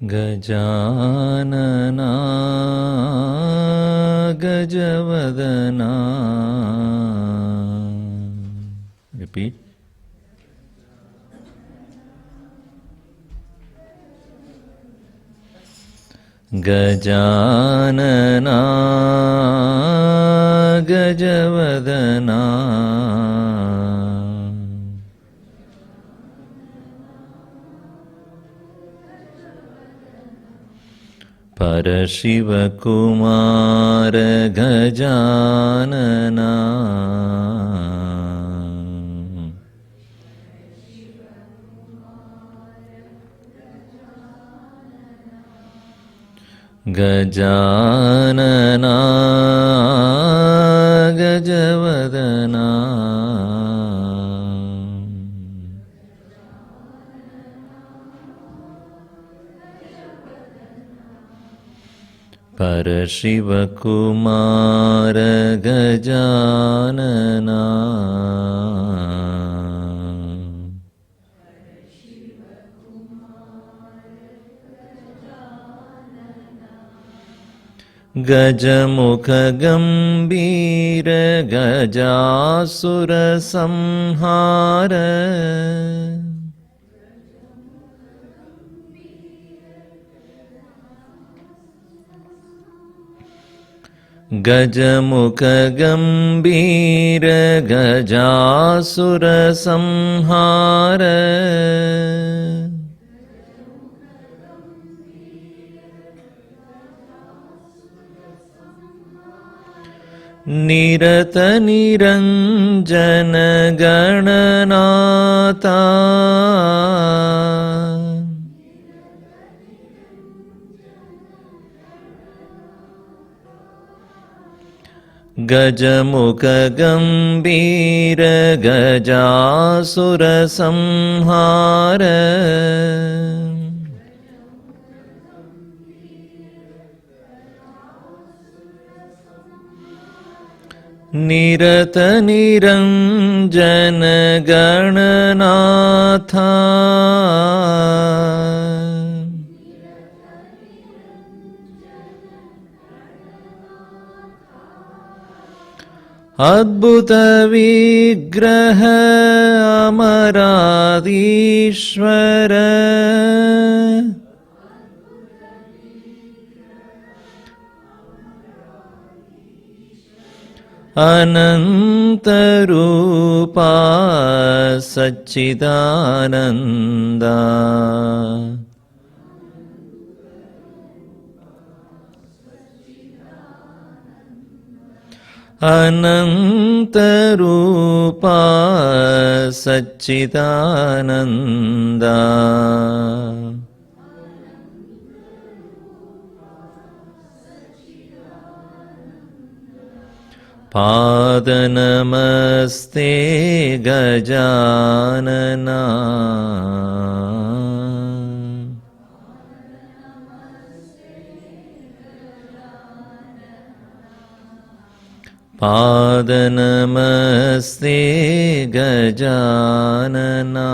Gajanana Gajavadana. Repeat. Gajanana Gajavadana. Parashiva Kumara Gajanana. Gajanana Gajavadana. Parashiva Kumara Gajanana. Gajamukha Gambira Gajasura Samhara. Gajamukha Gambira Gajasura Samhara. Nirata Niranjana Gananata. Gajamukha Gambira Gajasura Samhara. Nirata Niranjana Gananatha. Adbhuta Vigraha Amaradishvara. Anantarupa Satchidananda. Anantarupa Satchidananda. Padanamaste Gajanana. Padanamaste Gajanana.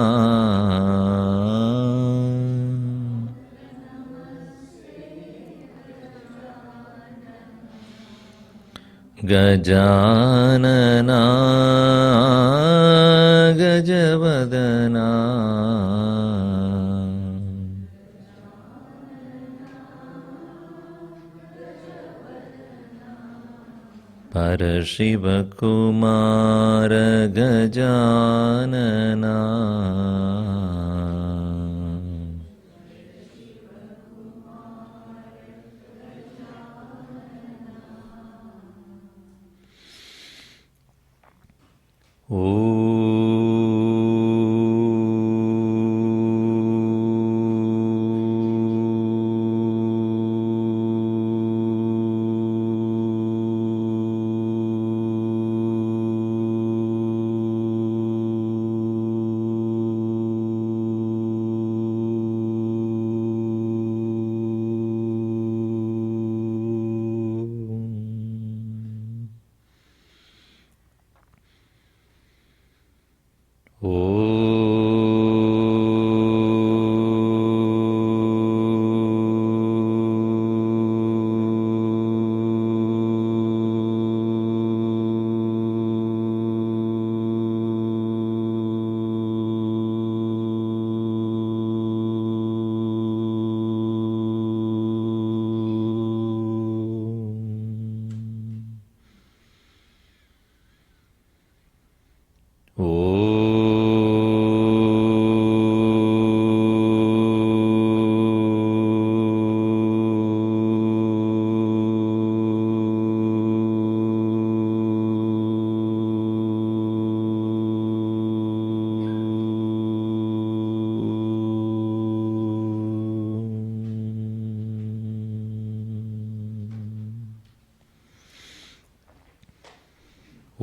Gajanana Gajavadana. Parashiva Kumara Gajanana.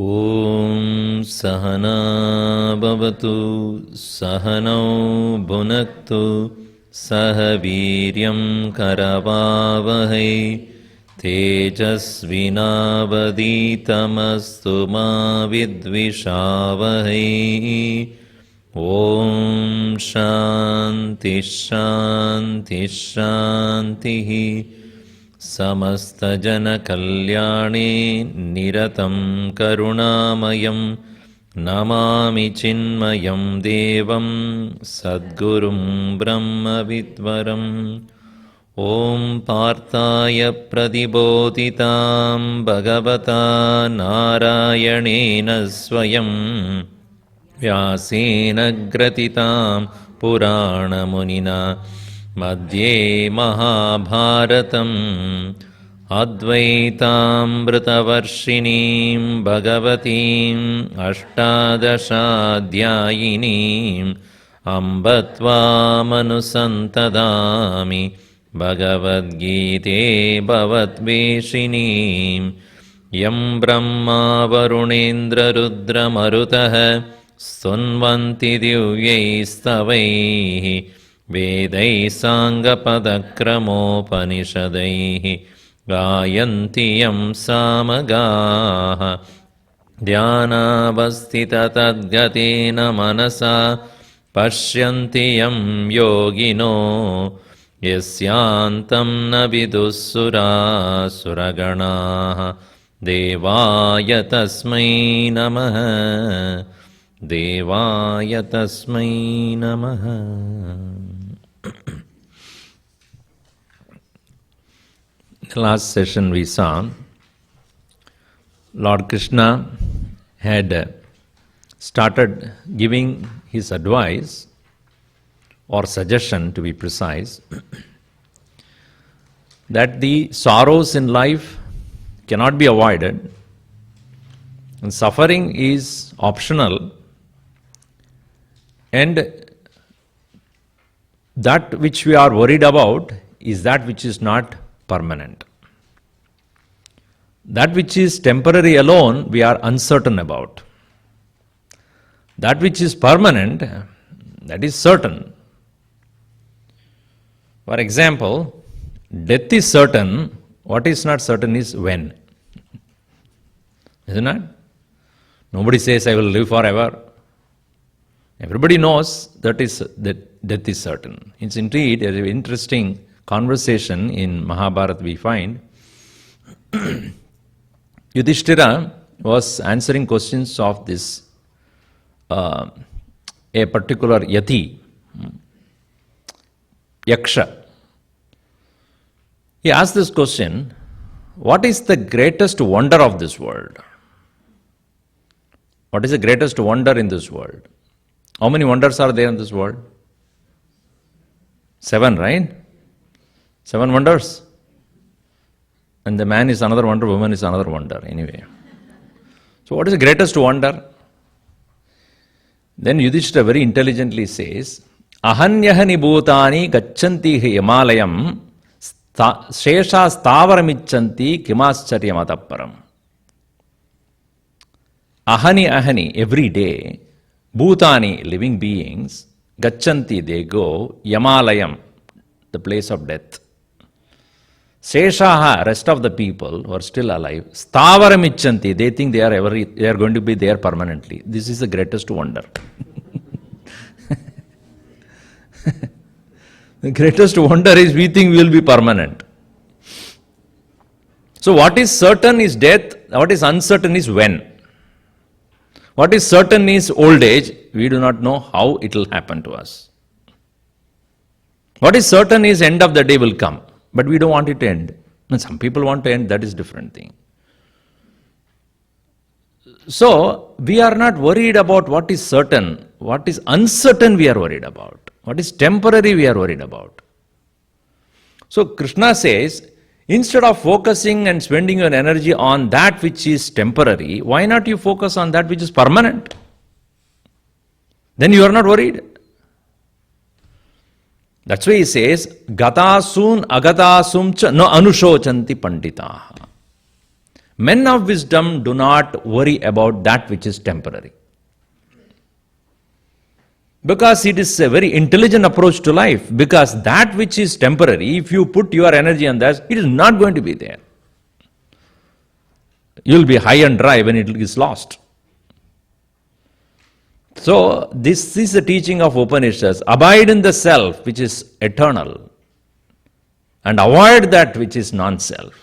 Om Sahana Bhavatu Sahanau Bhunaktu Sahaviryam Karavavahai Tejasvinavaditamastu ma vidvishavahai. Om Shanti Shanti Shanti. Samasta Jana Kalyani Niratam Karunamayam Namami Chinmayam Devam Sadgurum Brahma Vidvaram. Om Parthaya Pradibodhitam Bhagavata Narayanena Swayam Vyasena Gratitam Purana Munina Madhye Mahabharatam Advaitaamritavarshinim Bhagavatim Ashtadashadhyayinim Ambatvamanusantatami Bhagavad Gite Bhavatveshinim Yam Brahma Varunendra Rudra Marutaha Sunvanti Divyaistavaihi Vedai Sangapadakramopanisadaihi Gayanti Yam Samagaha Dhyanavastita Tadgatena Manasa Pashyanti Yam Yogino Yasyantam Navidussura Suraganaha Devaya Tasmai Namaha Devaya Tasmai Namaha. The last session we saw Lord Krishna had started giving his advice or suggestion, to be precise, that the sorrows in life cannot be avoided and suffering is optional, and that which we are worried about is that which is not permanent. That which is temporary alone we are uncertain about. That which is permanent, that is certain. For example, death is certain, what is not certain is when. Isn't it? Nobody says I will live forever. Everybody knows that death is certain. It's indeed an interesting conversation in Mahabharata we find. Yudhishthira was answering questions of this a particular yati, yaksha. He asked this question, what is the greatest wonder of this world? What is the greatest wonder in this world? How many wonders are there in this world? 7, right? 7 wonders. And the man is another wonder, woman is another wonder, anyway. So what is the greatest wonder? Then Yudhishthira very intelligently says, Ahanyahani bhutani gachanti himalayam shesha stavaramichanti kimascharya matapparam. Ahani, every day, bhutani, living beings, gachanti, they go, yamalayam, the place of death. Seshaha, rest of the people who are still alive, stavaramichanti, they think they are going to be there permanently. This is the greatest wonder. The greatest wonder is we think we will be permanent. So what is certain is death, what is uncertain is when. What is certain is old age, we do not know how it will happen to us. What is certain is end of the day will come, but we don't want it to end. And some people want to end, that is different thing. So, we are not worried about what is certain. What is uncertain we are worried about. What is temporary we are worried about. So, Krishna says, instead of focusing and spending your energy on that which is temporary, why not you focus on that which is permanent? Then you are not worried. That's why he says, Gatasun agatasum cha no anushochanti panditaha. Men of wisdom do not worry about that which is temporary. Because it is a very intelligent approach to life. Because that which is temporary, if you put your energy on that, it is not going to be there. You will be high and dry when it is lost. So, this is the teaching of Upanishads. Abide in the self, which is eternal, and avoid that which is non-self.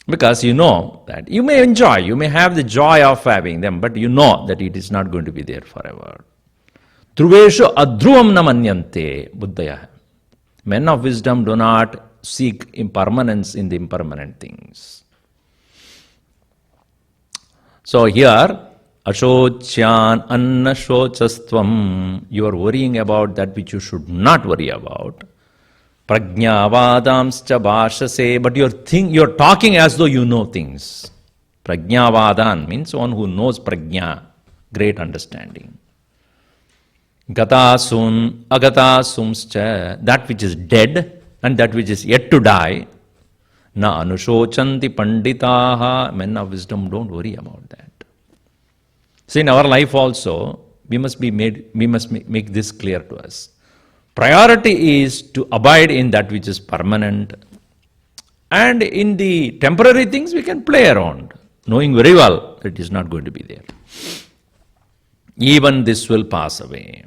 Because you know that you may enjoy, you may have the joy of having them, but you know that it is not going to be there forever. Dhruveshu adhruvam na manyante buddhaya. Men of wisdom do not seek impermanence in the impermanent things. So here, ashocyan annashocastvam, you are worrying about that which you should not worry about. Prajnavadamscha bhashase, but you're talking as though you know things. Prajnavadan means one who knows prajna, great understanding. Gatasum, agatasumscha, that which is dead and that which is yet to die. Na anushochanti panditaha, men of wisdom don't worry about that. So in our life also, we must make this clear to us. Priority is to abide in that which is permanent. And in the temporary things we can play around, knowing very well that it is not going to be there. Even this will pass away.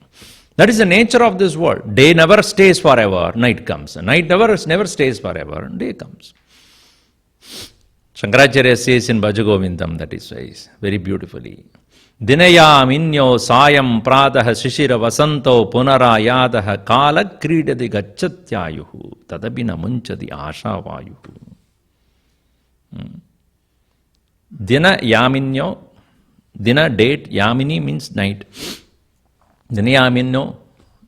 That is the nature of this world. Day never stays forever, night comes. Night never stays forever, day comes. Shankaracharya says in Bhajagovindam, that is says very beautifully. Dinaya minyo sayam pratah shishira vasanto punarayadaha kala kridati gacchatyayuhu tadabina munchadi ashavayuhu. Dina yaminyo, dina date, yamini means night. Dina yaminyo,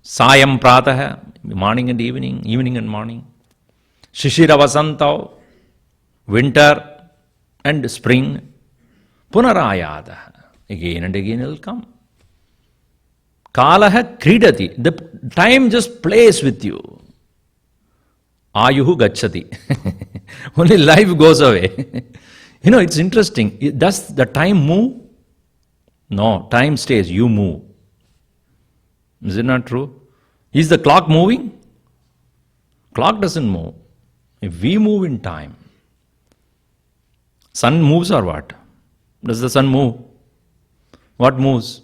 sayam pratah, morning and evening, evening and morning. Shishira vasanto, winter and spring. Punarayadaha. Again and again it will come. Kalaha kridati. The time just plays with you. Ayuhu gacchati. Only life goes away. It's interesting. Does the time move? No, time stays. You move. Is it not true? Is the clock moving? Clock doesn't move. If we move in time, sun moves or what? Does the sun move? What moves?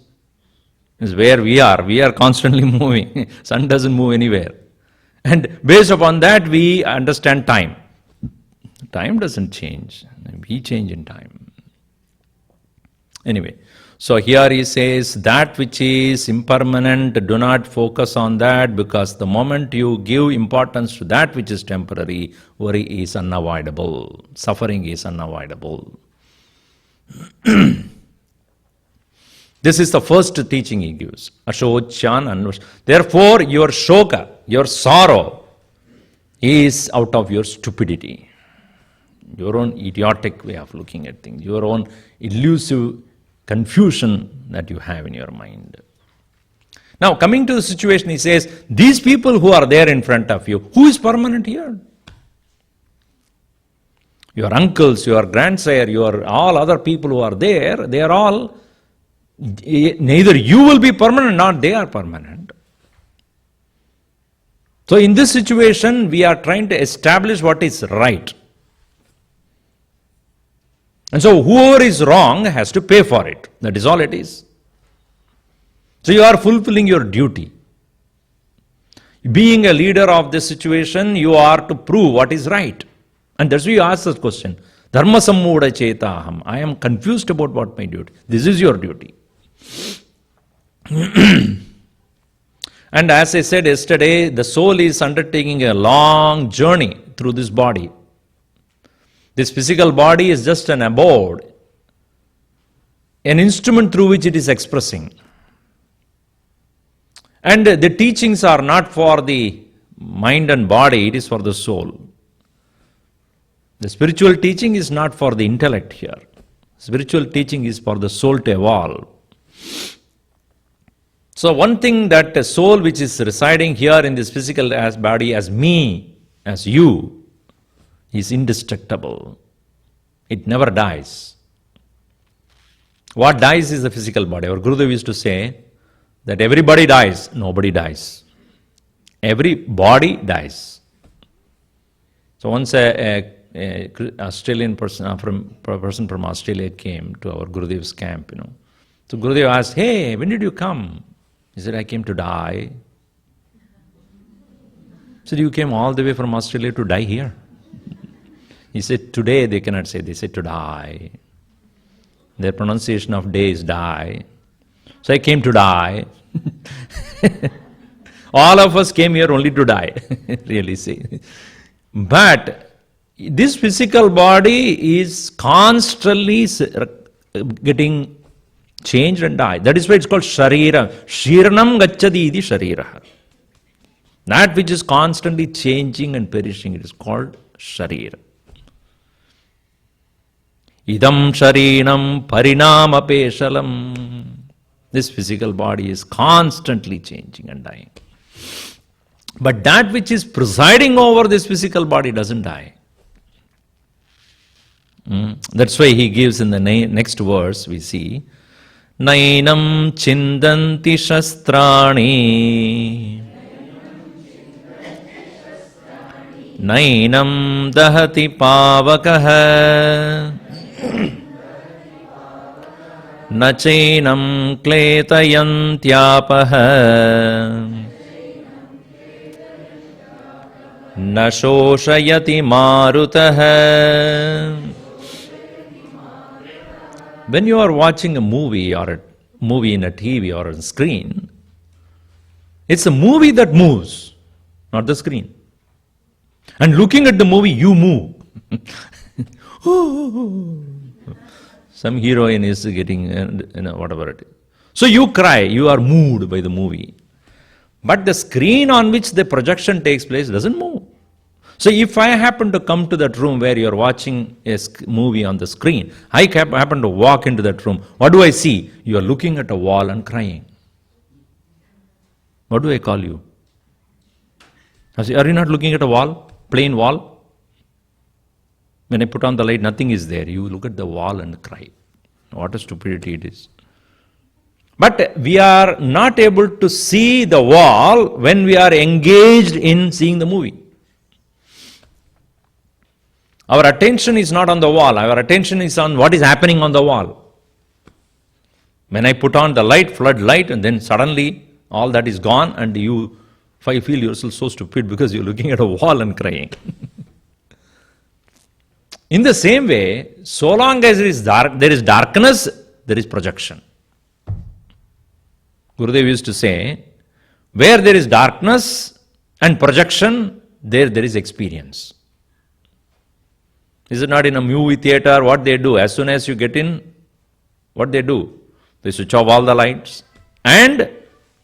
Is where we are. We are constantly moving. Sun doesn't move anywhere. And based upon that, we understand time. Time doesn't change. We change in time. Anyway, so here he says, that which is impermanent, do not focus on that, because the moment you give importance to that which is temporary, worry is unavoidable. Suffering is unavoidable. This is the first teaching he gives. Ashocyan anvash. Therefore, your shoka, your sorrow, is out of your stupidity. Your own idiotic way of looking at things. Your own elusive confusion that you have in your mind. Now, coming to the situation, he says, these people who are there in front of you, who is permanent here? Your uncles, your grandsire, your all other people who are there, they are all, neither you will be permanent nor they are permanent. So in this situation, we are trying to establish what is right. And so whoever is wrong has to pay for it. That is all it is. So you are fulfilling your duty. Being a leader of this situation, you are to prove what is right. And that's why you ask this question. Dharma sammuda chetaham. I am confused about what my duty. This is your duty. And as I said yesterday, the soul is undertaking a long journey through this body. This physical body is just an abode, an instrument through which it is expressing. And the teachings are not for the mind and body, it is for the soul. The spiritual teaching is not for the intellect here. Spiritual teaching is for the soul to evolve. So one thing that a soul which is residing here in this physical body as me, as you, is indestructible. It never dies. What dies is the physical body. Our Gurudev used to say that everybody dies, nobody dies. Every body dies. So once a Australian person, person from Australia came to our Gurudev's camp, So Gurudev asked, "Hey, when did you come?" He said, "I came to die." He said, "You came all the way from Australia to die here?" He said, "Today they cannot say, they say to die. Their pronunciation of day is die. So I came to die." All of us came here only to die, really say. But this physical body is constantly getting changed and die. That is why it's called sharira. Shirnam gacchadi iti sharira. That which is constantly changing and perishing, it is called sharira. Idam sharinam parinama peshalam. This physical body is constantly changing and dying. But that which is presiding over this physical body doesn't die. That's why he gives in the next verse, we see, Nainam chindanti shastrani Nainam dahati pavakaha Nachainam kletayantyapaha Na shoshayati marutaha. When you are watching a movie or a movie in a TV or on screen, it's a movie that moves, not the screen. And looking at the movie, you move. Some heroine is getting, whatever it is. So you cry, you are moved by the movie. But the screen on which the projection takes place doesn't move. So if I happen to come to that room where you're watching a movie on the screen, I happen to walk into that room, what do I see? You are looking at a wall and crying. What do I call you? Are you not looking at a wall? Plain wall? When I put on the light, nothing is there. You look at the wall and cry. What a stupidity it is. But we are not able to see the wall when we are engaged in seeing the movie. Our attention is not on the wall. Our attention is on what is happening on the wall. When I put on the light, flood light, and then suddenly all that is gone and you feel yourself so stupid because you're looking at a wall and crying. In the same way, so long as there is darkness, there is projection. Gurudev used to say, where there is darkness and projection, there is experience. Is it not in a movie theater what they do? As soon as you get in, what they do? They switch off all the lights and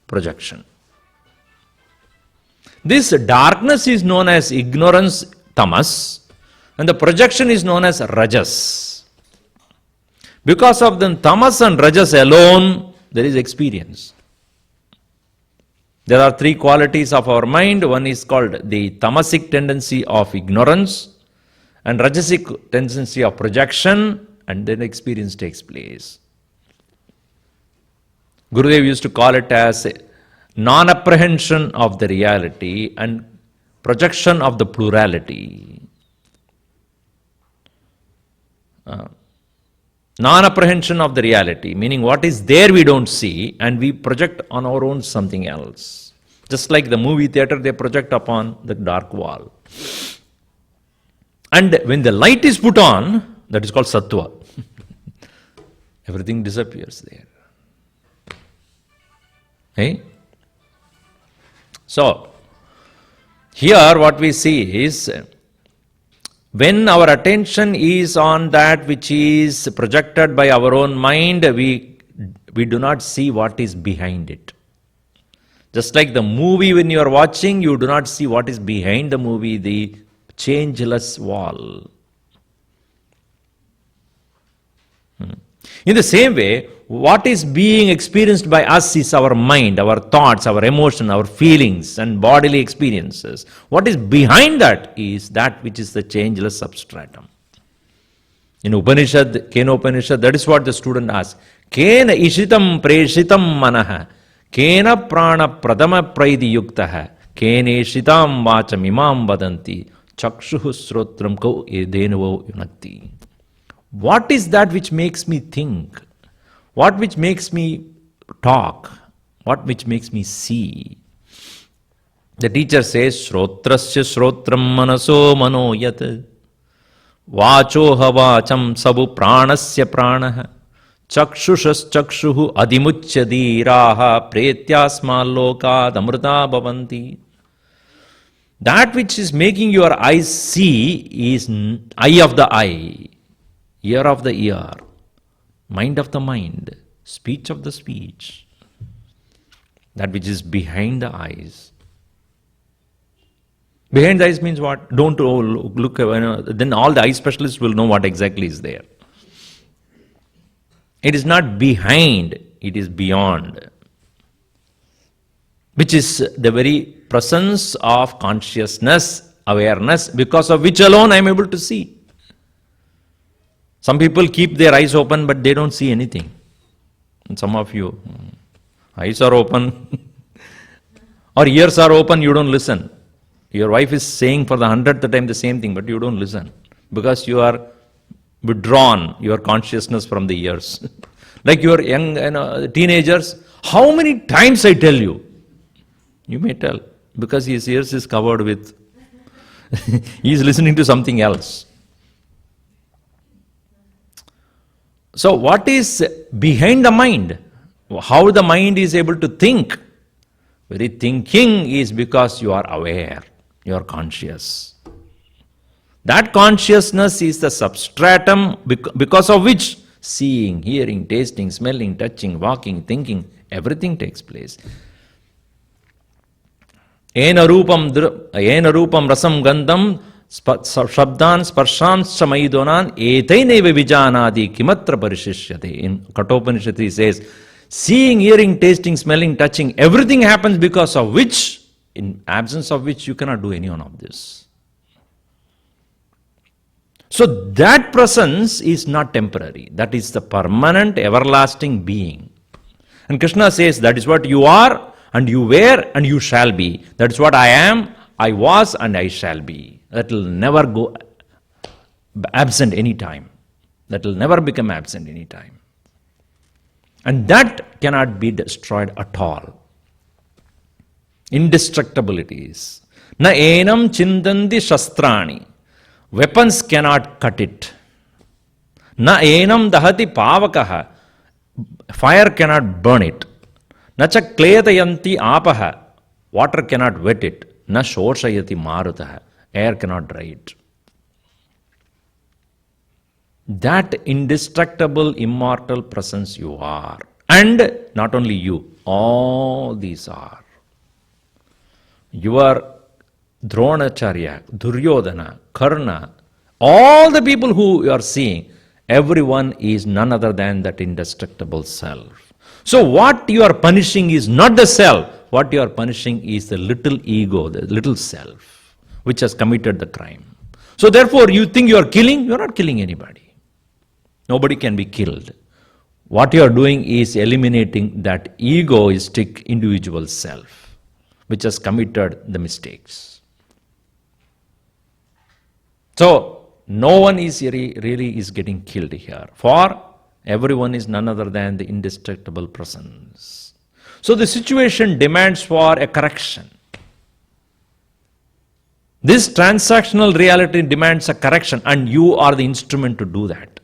projection. This darkness is known as ignorance, tamas, and the projection is known as rajas. Because of the tamas and rajas alone, there is experience. There are three qualities of our mind. One is called the tamasic tendency of ignorance and rajasic tendency of projection, and then experience takes place. Gurudev used to call it as non-apprehension of the reality and projection of the plurality. Non-apprehension of the reality, meaning what is there we don't see and we project on our own something else. Just like the movie theater, they project upon the dark wall. And when the light is put on, that is called sattva. Everything disappears there. Hey? So, here what we see is, when our attention is on that which is projected by our own mind, we do not see what is behind it. Just like the movie when you are watching, you do not see what is behind the movie, the changeless wall. In the same way, what is being experienced by us is our mind, our thoughts, our emotion, our feelings and bodily experiences. What is behind that is that which is the changeless substratum. In Upanishad, Kena Upanishad, that is what the student asks. Kena ishitam preshitam manaha, kena prana pradama praidi yuktaha, kene shitam vacham imam vadanti, chakshuhu srotram ko edenuvo yunakti. What is that which makes me think? What which makes me talk? What which makes me see? The teacher says, Shrotrasya shrotram manaso mano yat, vachoha vacham sabu pranasya pranaha, chakshushas chakshuhu adimuchya dhiraha, pretyasma lokad amrita bhavanti. That which is making your eyes see is eye of the eye, ear of the ear, mind of the mind, speech of the speech. That which is behind the eyes. Behind the eyes means what? Don't look, then all the eye specialists will know what exactly is there. It is not behind, it is beyond. Which is the very presence of consciousness, awareness, because of which alone I am able to see. Some people keep their eyes open but they don't see anything. And some of you, eyes are open or ears are open, you don't listen. Your wife is saying for the 100th time the same thing, but you don't listen because you are withdrawn your consciousness from the ears. Like your young teenagers, how many times I tell you? You may tell because his ears is covered with, he is listening to something else. So what is behind the mind? How the mind is able to think? Very thinking is because you are aware, you are conscious. That consciousness is the substratum because of which seeing, hearing, tasting, smelling, touching, walking, thinking, everything takes place. Ena rupam rasam gandham shabdan sparshanscha maidonan etaineva vijanadi kimatra parishishyate. In Kathopanishad he says, seeing, hearing, tasting, smelling, touching, everything happens because of which, in absence of which you cannot do any one of this. So that presence is not temporary. That is the permanent, everlasting being. And Krishna says that is what you are and you were and you shall be. That is what I am, I was and I shall be. That will never go absent any time. That will never become absent any time. And that cannot be destroyed at all. Indestructible it is. Na enam chindandi shastrani. Weapons cannot cut it. Na enam dahati pavakaha. Fire cannot burn it. Na cha kletayanti apaha. Water cannot wet it. Na shoshayati marutaha. Air cannot dry it. That indestructible, immortal presence you are. And not only you, all these are. Your Dronacharya, Duryodhana, Karna, all the people who you are seeing, everyone is none other than that indestructible self. So what you are punishing is not the self. What you are punishing is the little ego, the little self, which has committed the crime. So therefore you think you are killing, you are not killing anybody. Nobody can be killed. What you are doing is eliminating that egoistic individual self, which has committed the mistakes. So no one is really is getting killed here. For everyone is none other than the indestructible presence. So the situation demands for a correction. This transactional reality demands a correction, and you are the instrument to do that.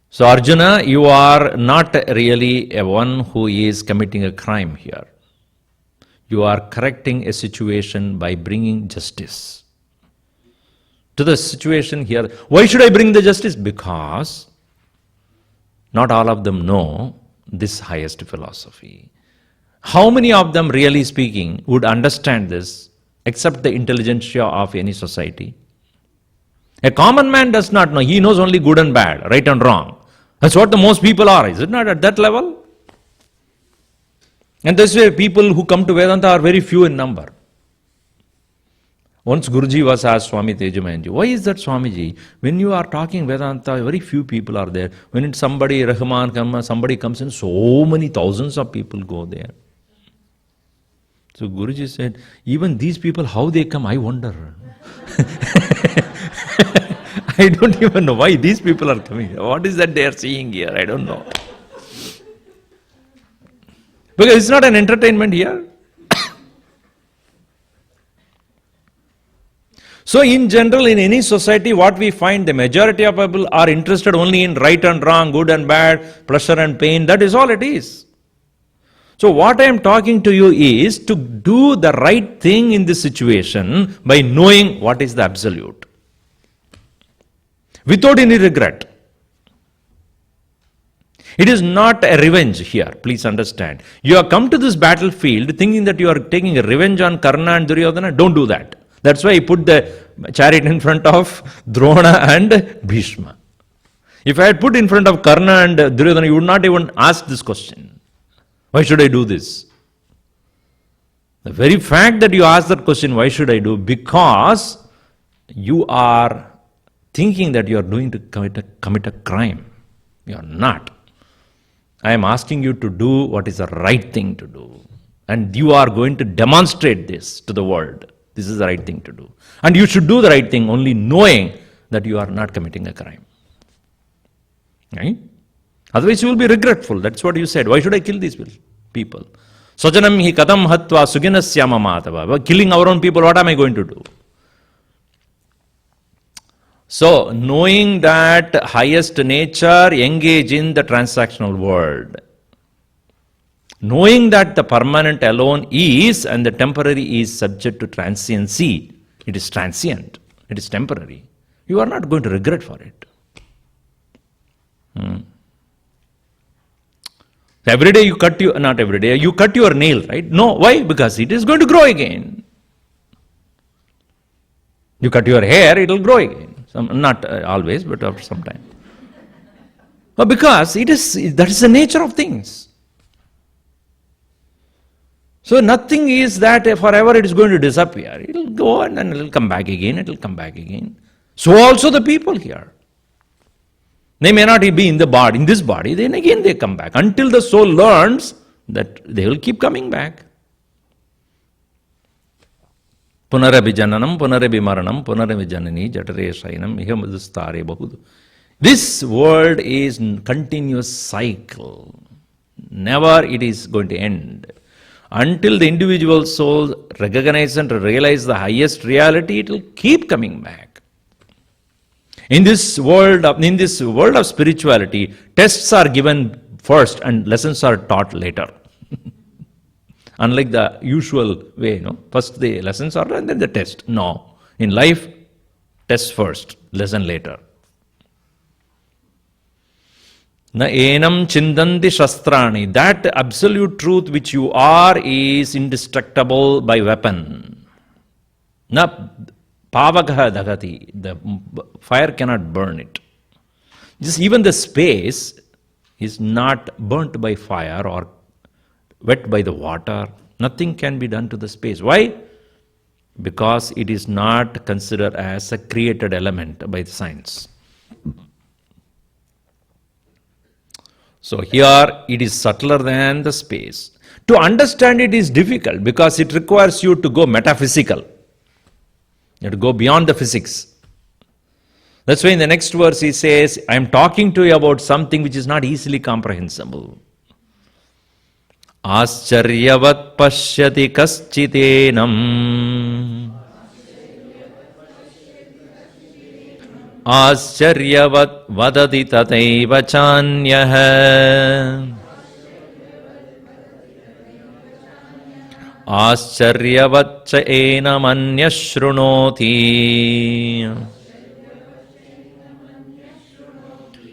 So Arjuna, you are not really a one who is committing a crime here. You are correcting a situation by bringing justice to the situation here. Why should I bring the justice? Because not all of them know this highest philosophy. How many of them, really speaking, would understand this except the intelligentsia of any society? A common man does not know. He knows only good and bad, right and wrong. That's what the most people are. Is it not at that level? And this way, people who come to Vedanta are very few in number. Once Guruji was asked Swami Tejamayanji, why is that Swamiji? When you are talking Vedanta, very few people are there. When it's somebody, Rahman, somebody comes in, so many thousands of people go there. So Guruji said, even these people, how they come, I wonder. I don't even know why these people are coming. What is that they are seeing here? I don't know. Because it's not an entertainment here. So in general, in any society, what we find, the majority of people are interested only in right and wrong, good and bad, pleasure and pain. That is all it is. So what I am talking to you is to do the right thing in this situation by knowing what is the absolute. Without any regret. It is not a revenge here, please understand. You have come to this battlefield thinking that you are taking a revenge on Karna and Duryodhana. Don't do that. That's why he put the chariot in front of Drona and Bhishma. If I had put in front of Karna and Duryodhana, you would not even ask this question. Why should I do this? The very fact that you ask that question, why should I do? Because you are thinking that you are going to commit a crime. You are not. I am asking you to do what is the right thing to do. And you are going to demonstrate this to the world. This is the right thing to do. And you should do the right thing only knowing that you are not committing a crime. Right? Otherwise you will be regretful. That's what you said. Why should I kill these people? Sajanam hi kadam hatva suginasya mamatava. Killing our own people, what am I going to do? So, knowing that highest nature, engage in the transactional world. Knowing that the permanent alone is and the temporary is subject to transiency. It is transient. It is temporary. You are not going to regret for it. Every day you cut not every day, you cut your nail, right? No, why? Because it is going to grow again. You cut your hair, it will grow again. Not always, but after some time. But because that is the nature of things. So nothing is that forever it is going to disappear. It will go and then it will come back again, it will come back again. So also the people here. They may not be in this body, then again they come back. Until the soul learns that they will keep coming back. Punarabhijananam, punarabhimaranam, punarabhijanani, jatare shainam, ihamadustare bahudu. This world is continuous cycle. Never it is going to end. Until the individual soul recognizes and realizes the highest reality, it will keep coming back. In this world of spirituality, tests are given first and lessons are taught later. Unlike the usual way, first the lessons are and then the test. No. In life, test first, lesson later. Na enam chindanti shastrani. That absolute truth which you are is indestructible by weapon. Na pavagaha dagati. The fire cannot burn it. Just even the space is not burnt by fire or wet by the water. Nothing can be done to the space. Why? Because it is not considered as a created element by the science. So here it is subtler than the space. To understand it is difficult because it requires you to go metaphysical. You have to go beyond the physics. That's why in the next verse he says, I am talking to you about something which is not easily comprehensible. Ascharyavat pashyati kaschitenam. Ascharyavat vadati tataiva chanyah. Ascharyavat cha enam anyashrunoti.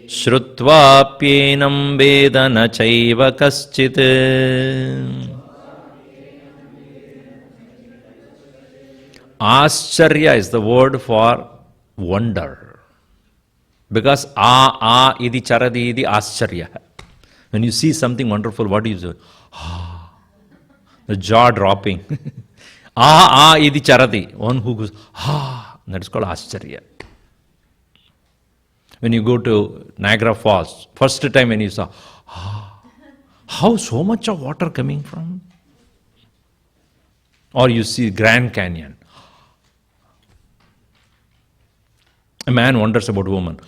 Shrutvapyenam vedana chaiva kaschit. Ascharya is the word for wonder. Because idi charadi idi Acharya. When you see something wonderful, what do you do? The jaw dropping. Idi charadi. One who goes, that is called Acharya. When you go to Niagara Falls, first time when you saw, how so much of water coming from? Or you see Grand Canyon. A man wonders about woman.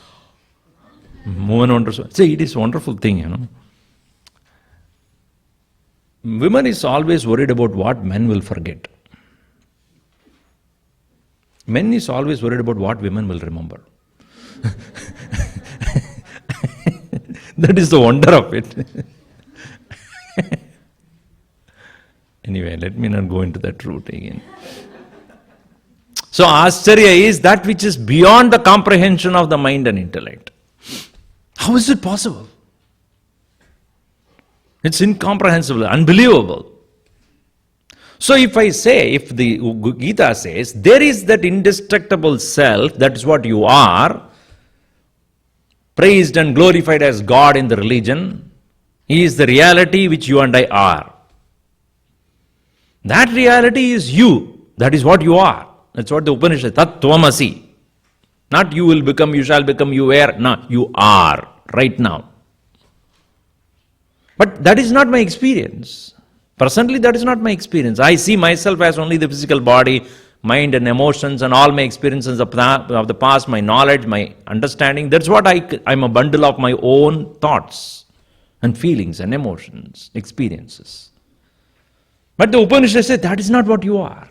Woman wonders. See, it is a wonderful thing, Women is always worried about what men will forget. Men is always worried about what women will remember. That is the wonder of it. Anyway, let me not go into that route again. So Acharya is that which is beyond the comprehension of the mind and intellect. How is it possible? It's incomprehensible, unbelievable. So if the Gita says, there is that indestructible self, that is what you are, praised and glorified as God in the religion, He is the reality which you and I are. That reality is you. That is what you are. That's what the Upanishad, Tat Tvamasi. Not you will become, you shall become, you were. No, you are right now. But that is not my experience. Presently, that is not my experience. I see myself as only the physical body, mind and emotions and all my experiences of the past, my knowledge, my understanding. That's what I'm a bundle of my own thoughts and feelings and emotions, experiences. But the Upanishad says that is not what you are.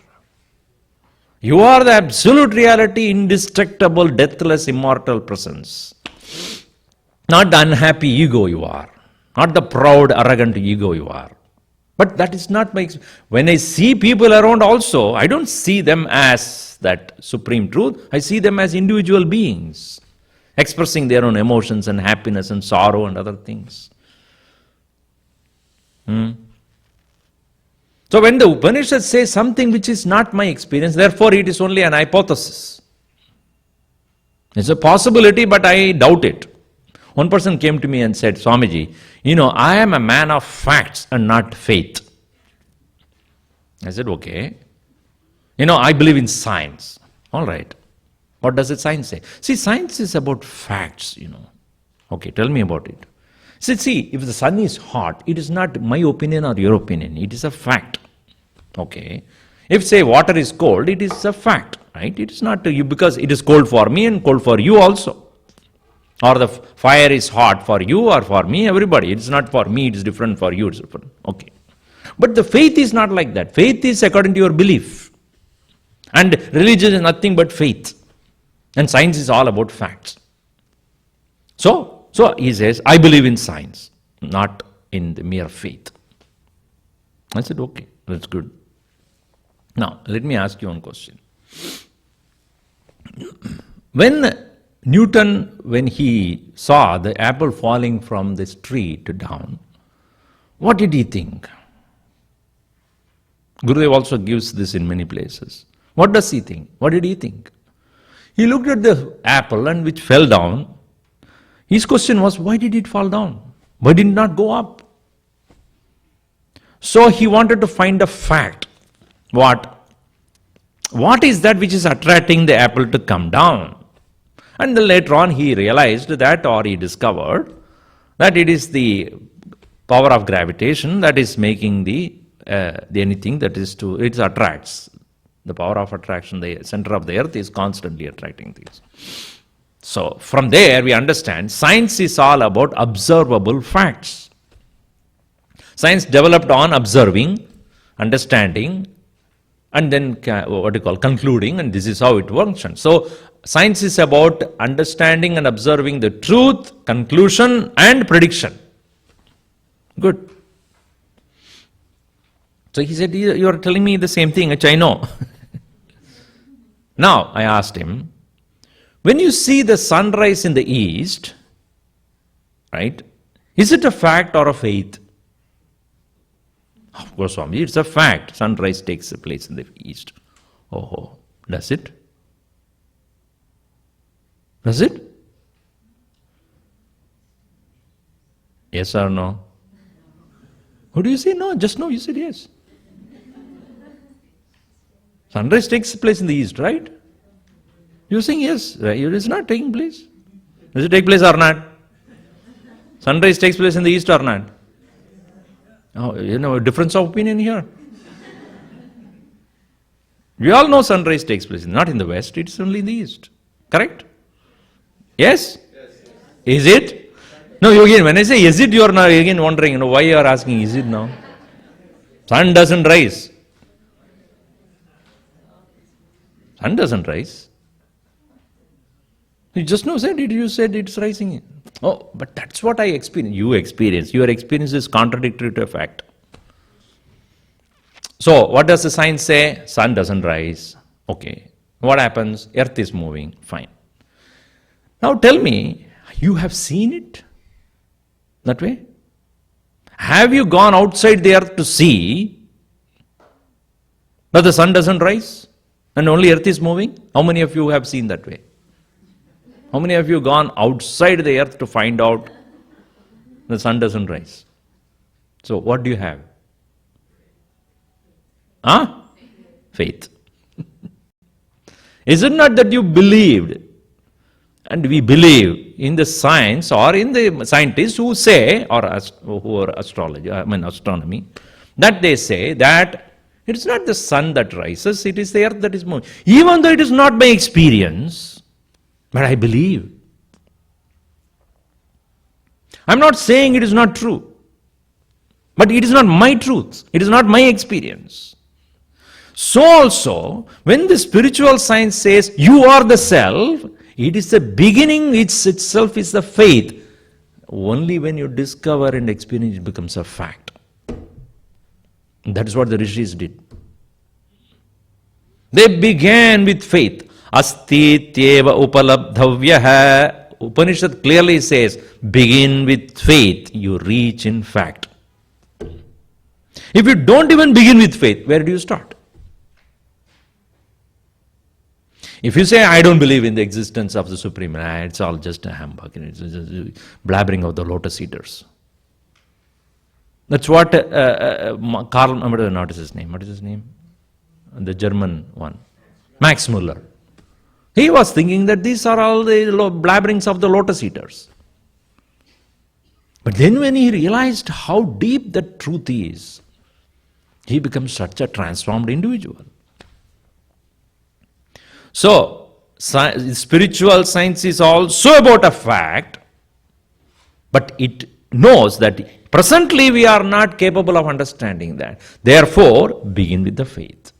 You are the absolute reality, indestructible, deathless, immortal presence. Not the unhappy ego you are. Not the proud, arrogant ego you are. But that is not my experience. When I see people around also, I don't see them as that supreme truth. I see them as individual beings, expressing their own emotions and happiness and sorrow and other things. So when the Upanishad says something which is not my experience, therefore it is only an hypothesis. It's a possibility, but I doubt it. One person came to me and said, Swamiji, I am a man of facts and not faith. I said, okay. I believe in science. All right. What does the science say? See, science is about facts, Okay, tell me about it. See, if the sun is hot, it is not my opinion or your opinion. It is a fact. Okay. If, say, water is cold, it is a fact, right? It is not you because it is cold for me and cold for you also. Or the fire is hot for you or for me, everybody. It's not for me, it's different for you, it's different. Okay. But the faith is not like that. Faith is according to your belief. And religion is nothing but faith. And science is all about facts. So he says, I believe in science, not in the mere faith. I said, okay, that's good. Now, let me ask you one question. When Newton, when he saw the apple falling from this tree to down, what did he think? Gurudev also gives this in many places. What does he think? What did he think? He looked at the apple and which fell down. His question was, why did it fall down? Why did it not go up? So he wanted to find a fact. What is that which is attracting the apple to come down? And then later on he realized that, or he discovered that it is the power of gravitation that is making the anything that is it attracts. The power of attraction, the center of the earth is constantly attracting things. So from there we understand science is all about observable facts. Science developed on observing, understanding, and then concluding, and this is how it functions. So science is about understanding and observing the truth, conclusion, and prediction. Good. So he said, you are telling me the same thing, which I know. Now, I asked him, when you see the sunrise in the east, right, is it a fact or a faith? Of course, Swami, it's a fact. Sunrise takes place in the east. Oh, does it? Does it? Yes or no? Who do you say no? Just no, you said yes. Sunrise takes place in the east, right? You're saying yes, right? It is not taking place. Does it take place or not? Sunrise takes place in the east or not? Oh, difference of opinion here. We all know sunrise takes place, not in the west, it's only in the east. Correct? Yes? Is it? No, again, when I say is it, you are now again wondering, why you are asking, is it now? Sun doesn't rise. Sun doesn't rise. You just now said it, you said it's rising. Oh, but that's what I experience. You experience. Your experience is contradictory to a fact. So, what does the science say? Sun doesn't rise. Okay. What happens? Earth is moving. Fine. Now tell me, you have seen it that way? Have you gone outside the earth to see that the sun doesn't rise and only earth is moving? How many of you have seen that way? How many of you gone outside the earth to find out the sun doesn't rise? So what do you have? Faith. Is it not that you believed? And we believe in the science or in the scientists who say, or who are astronomy, that they say that it is not the sun that rises, it is the earth that is moving. Even though it is not my experience, but I believe. I'm not saying it is not true, but it is not my truth, it is not my experience. So also, when the spiritual science says you are the self, it is the beginning, itself is the faith. Only when you discover and experience it becomes a fact. That is what the rishis did. They began with faith. Asti tyeva upalabdhavyaha. Upanishad clearly says, begin with faith, you reach in fact. If you don't even begin with faith, where do you start? If you say, I don't believe in the existence of the Supreme, it's all just a humbug, it's just blabbering of the lotus eaters. That's what Karl, not his name, what is his name? The German one, Max Muller. He was thinking that these are all the blabberings of the lotus eaters. But then when he realized how deep the truth is, he becomes such a transformed individual. So, spiritual science is also about a fact, but it knows that presently we are not capable of understanding that. Therefore, begin with the faith.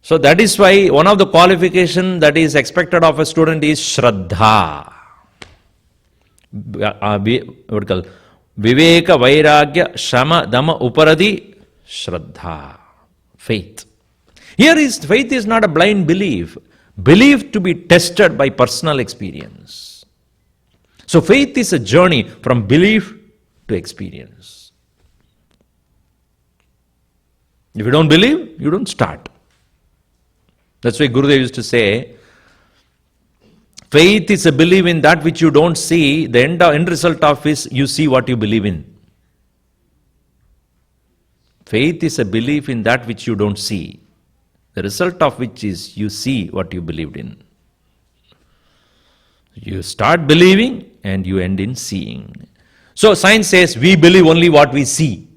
So that is why one of the qualifications that is expected of a student is Shraddha. What call Viveka, Vairagya, Shama, Dhamma, Uparadi, Shraddha. Faith. Here faith is not a blind belief. Belief to be tested by personal experience. So faith is a journey from belief to experience. If you don't believe, you don't start. That's why Gurudev used to say, faith is a belief in that which you don't see. The end result of is you see what you believe in. Faith is a belief in that which you don't see. The result of which is you see what you believed in. You start believing and you end in seeing. So science says we believe only what we see.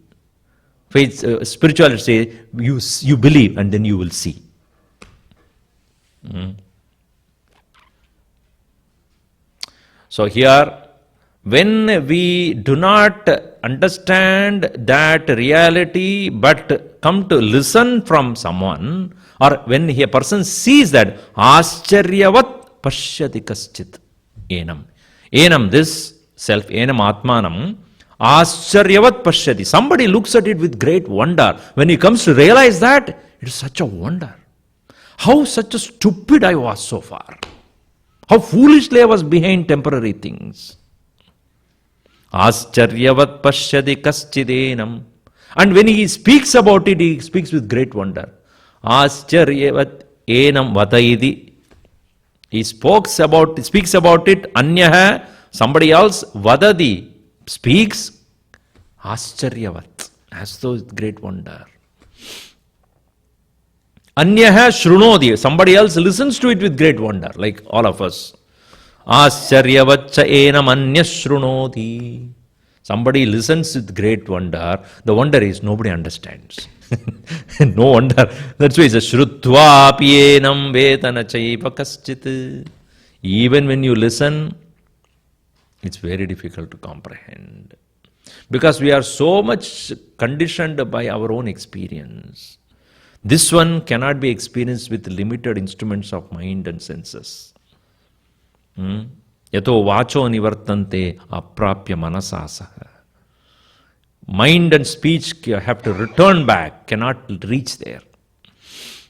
Faith, spirituality says you believe and then you will see. So here, when we do not understand that reality but come to listen from someone, or when a person sees that, Acharyavat pashyati kaschit enam. Enam, this self, enam atmanam, Acharyavat pashyati. Somebody looks at it with great wonder. When he comes to realize that, it is such a wonder. How such a stupid I was so far. How foolishly I was behind temporary things. Ascharyavat pashyati kaschidenam. And when he speaks about it, he speaks with great wonder. Ascharyavat enam vataidi. He speaks about it, anyaha, somebody else, vadadi, speaks, ascharyavat, as though it's great wonder. Anyaha shrunodi, somebody else listens to it with great wonder, like all of us. Ascharyavatcha enam anya shrunodi. Somebody listens with great wonder. The wonder is nobody understands. No wonder. That's why it's a shrutva pienam vedana chaiva kaschit. Even when you listen, it's very difficult to comprehend. Because we are so much conditioned by our own experience. This one cannot be experienced with limited instruments of mind and senses. Yato vacho nivartante aprapya manasasaha. Mind and speech have to return back, cannot reach there.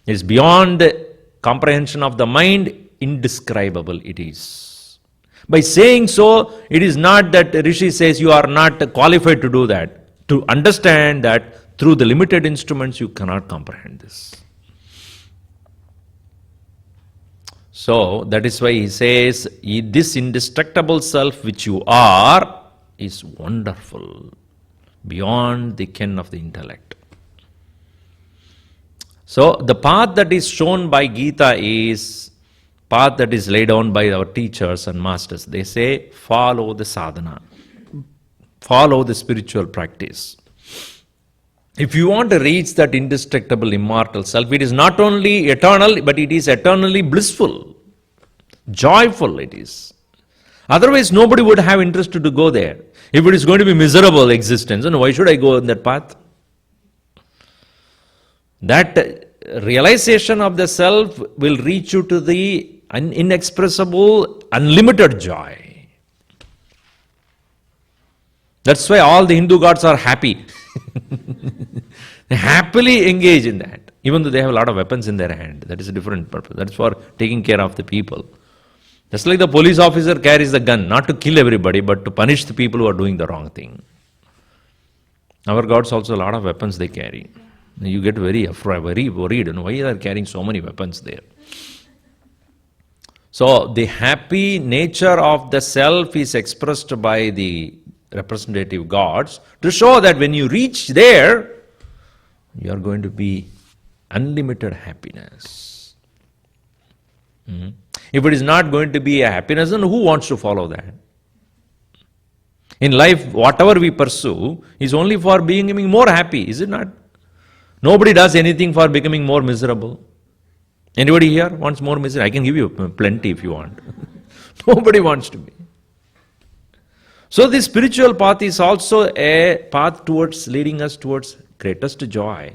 It's beyond the comprehension of the mind, indescribable it is. By saying so, it is not that Rishi says you are not qualified to do that. To understand that through the limited instruments you cannot comprehend this. So that is why he says, this indestructible self which you are is wonderful, beyond the ken of the intellect. So the path that is shown by Gita is path that is laid down by our teachers and masters. They say, follow the sadhana, follow the spiritual practice. If you want to reach that indestructible, immortal self, it is not only eternal, but it is eternally blissful, joyful it is. Otherwise, nobody would have interest to go there. If it is going to be miserable existence, then why should I go on that path? That realization of the self will reach you to the inexpressible, unlimited joy. That's why all the Hindu gods are happy. They happily engage in that, even though they have a lot of weapons in their hand. That is a different purpose. That's for taking care of the people. Just like the police officer carries the gun, not to kill everybody, but to punish the people who are doing the wrong thing. Our gods also a lot of weapons they carry. You get very worried. Why are they carrying so many weapons there? So the happy nature of the self is expressed by the representative gods to show that when you reach there, you are going to be unlimited happiness. If it is not going to be a happiness, then who wants to follow that? In life, whatever we pursue is only for becoming more happy, is it not? Nobody does anything for becoming more miserable. Anybody here wants more misery? I can give you plenty if you want. Nobody wants to be. So the spiritual path is also a path towards leading us towards greatest joy,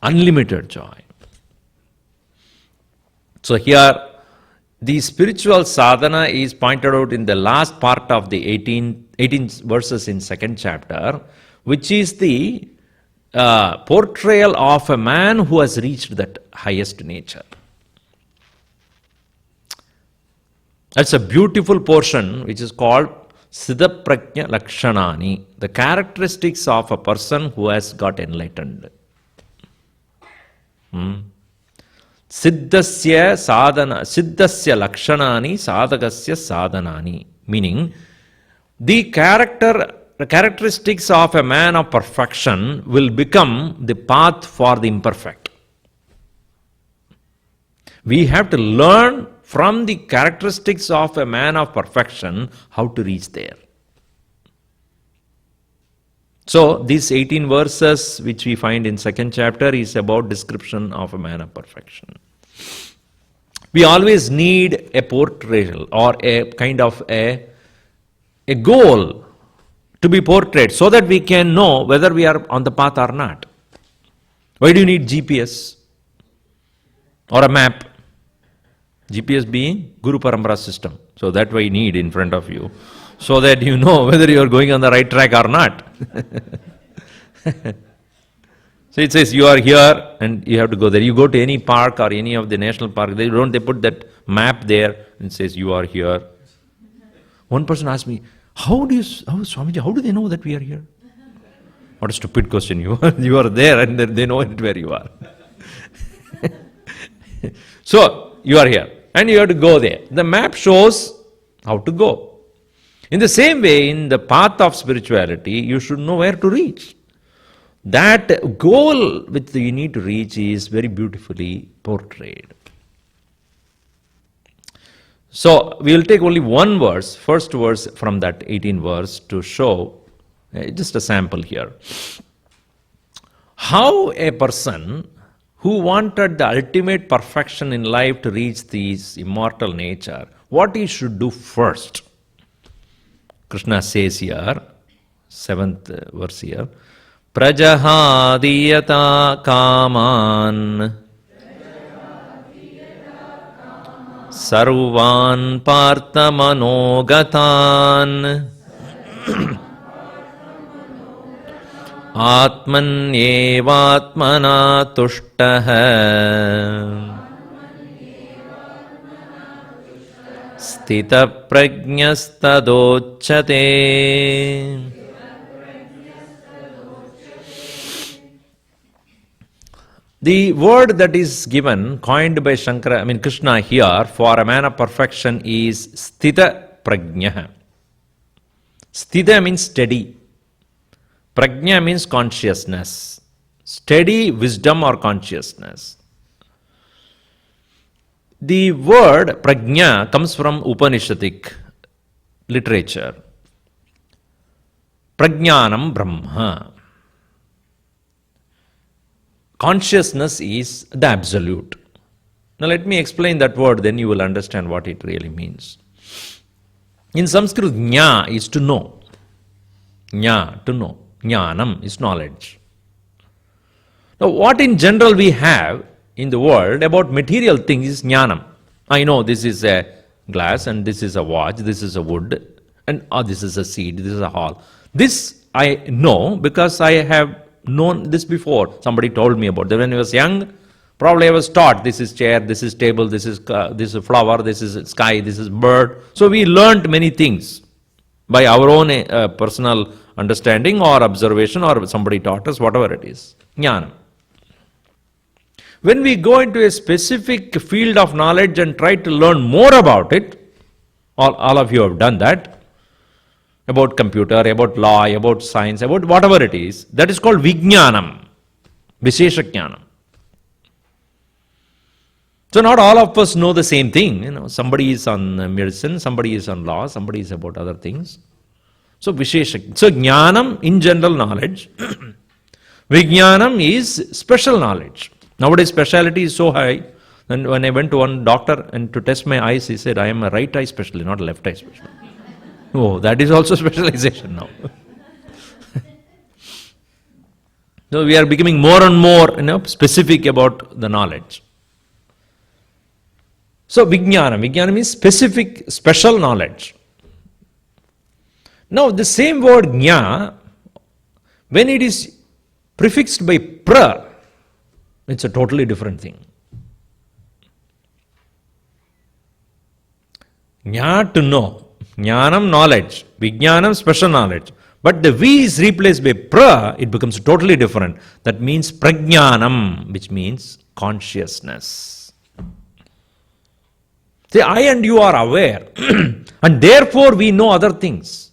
unlimited joy. So here, the spiritual sadhana is pointed out in the last part of the 18 verses in second chapter, which is the portrayal of a man who has reached that highest nature. That's a beautiful portion which is called Siddha Prajna Lakshanani, the characteristics of a person who has got enlightened. Siddhasya Lakshanani Sadhakasya Sadhanani, meaning the characteristics of a man of perfection will become the path for the imperfect. We have to learn from the characteristics of a man of perfection how to reach there. So these 18 verses which we find in second chapter is about description of a man of perfection. We always need a portrayal or a kind of a goal to be portrayed so that we can know whether we are on the path or not. Why do you need GPS or a map? GPS being Guru Parampara system. So that way you need in front of you so that you know whether you are going on the right track or not. So it says you are here and you have to go there. You go to any park or any of the national park, they put that map there and says you are here. One person asked me, Swamiji, how do they know that we are here? What a stupid question. You are there and they know it where you are. So, you are here. and you have to go there. The map shows how to go. In the same way, in the path of spirituality, you should know where to reach. That goal which you need to reach is very beautifully portrayed. So, we will take only one verse, first verse from that 18th verse to show just a sample here. How a person who wanted the ultimate perfection in life to reach this immortal nature, what he should do first. Krishna says here, 7th verse here, Prajahadiyata kaman sarvan parthamanogatan atmanyevatmana tushtaha Sthita prajnastadocchate. The word that is given, coined by Krishna here for a man of perfection is Sthita prajna. Sthita means steady. Prajna means consciousness. Steady wisdom or consciousness. The word prajna comes from Upanishadic literature. Prajnanam Brahma. Consciousness is the absolute. Now let me explain that word, then you will understand what it really means. In Sanskrit, jna is to know. Jna, to know. Jnanam is knowledge. Now what in general we have in the world about material things is jnanam. I know this is a glass and this is a watch, this is a wood, and this is a seed, this is a hall. This I know because I have known this before. Somebody told me about that. When I was young, probably I was taught this is chair, this is table, this is flower, this is sky, this is bird. So we learnt many things by our own personal understanding or observation, or somebody taught us, whatever it is. Jnana. When we go into a specific field of knowledge and try to learn more about it, all of you have done that, about computer, about law, about science, about whatever it is, that is called Vijnanam, Vishesha Jnanam. So not all of us know the same thing. Somebody is on medicine, somebody is on law, somebody is about other things. So Vishesha. So Jnanam in general knowledge, Vijnanam is special knowledge. Nowadays speciality is so high. And when I went to one doctor and to test my eyes, he said, I am a right eye specialist, not a left eye specialist. Oh, that is also specialization now. So we are becoming more and more specific about the knowledge. So Vijnana means specific, special knowledge. Now the same word Jna, when it is prefixed by pra, it's a totally different thing. Jna, to know. Jnanam, knowledge. Vijnanam, special knowledge. But the V is replaced by pra, it becomes totally different. That means prajnanam, which means consciousness. See, I and you are aware, and therefore we know other things.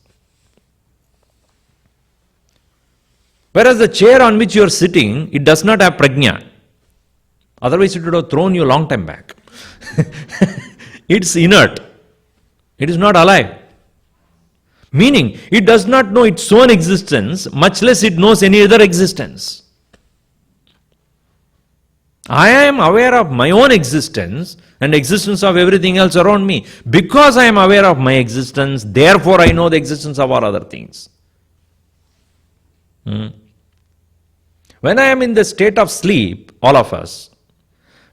Whereas the chair on which you are sitting, it does not have prajna. Otherwise it would have thrown you a long time back. It's inert. It is not alive. Meaning, it does not know its own existence, much less it knows any other existence. I am aware of my own existence and existence of everything else around me. Because I am aware of my existence, therefore I know the existence of all other things. When I am in the state of sleep, all of us,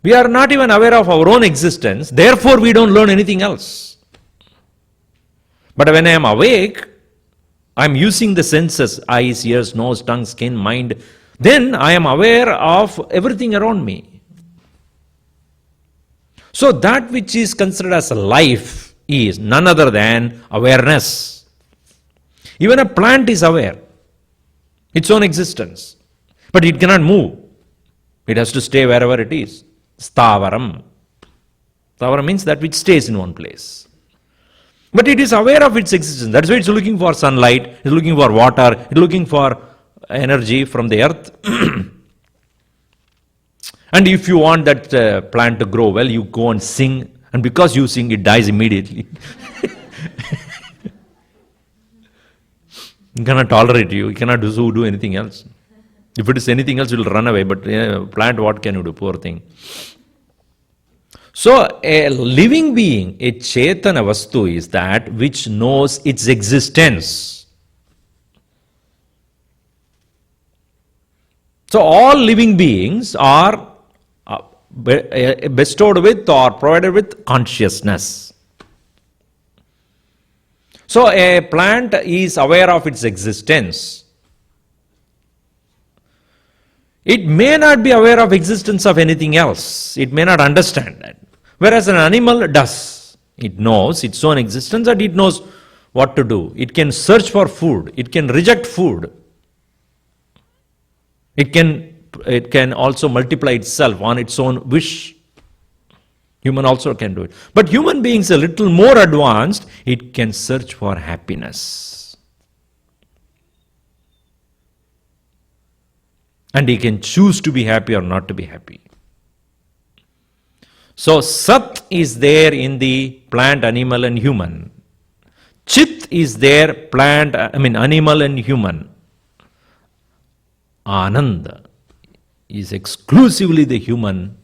we are not even aware of our own existence, therefore we don't learn anything else. But when I am awake, I am using the senses, eyes, ears, nose, tongue, skin, mind, then I am aware of everything around me. So that which is considered as a life is none other than awareness. Even a plant is aware, its own existence, but it cannot move. It has to stay wherever it is. Stavaram. Sthavara means that which stays in one place. But it is aware of its existence. That's why it's looking for sunlight, it's looking for water, it's looking for energy from the earth. And if you want that plant to grow well, you go and sing, and because you sing, it dies immediately. It cannot tolerate you, it cannot do anything else. If it is anything else, it will run away, but plant, what can you do, poor thing. So a living being, a Chetana Vastu, is that which knows its existence. So all living beings are bestowed with or provided with consciousness. So a plant is aware of its existence. It may not be aware of existence of anything else. It may not understand that. Whereas an animal does. It knows its own existence and it knows what to do. It can search for food. It can reject food. It can also multiply itself on its own wish. Human also can do it. But human beings a little more advanced, it can search for happiness. And he can choose to be happy or not to be happy. So Sat is there in the plant, animal and human. Chit is there, animal and human. Ananda is exclusively the human,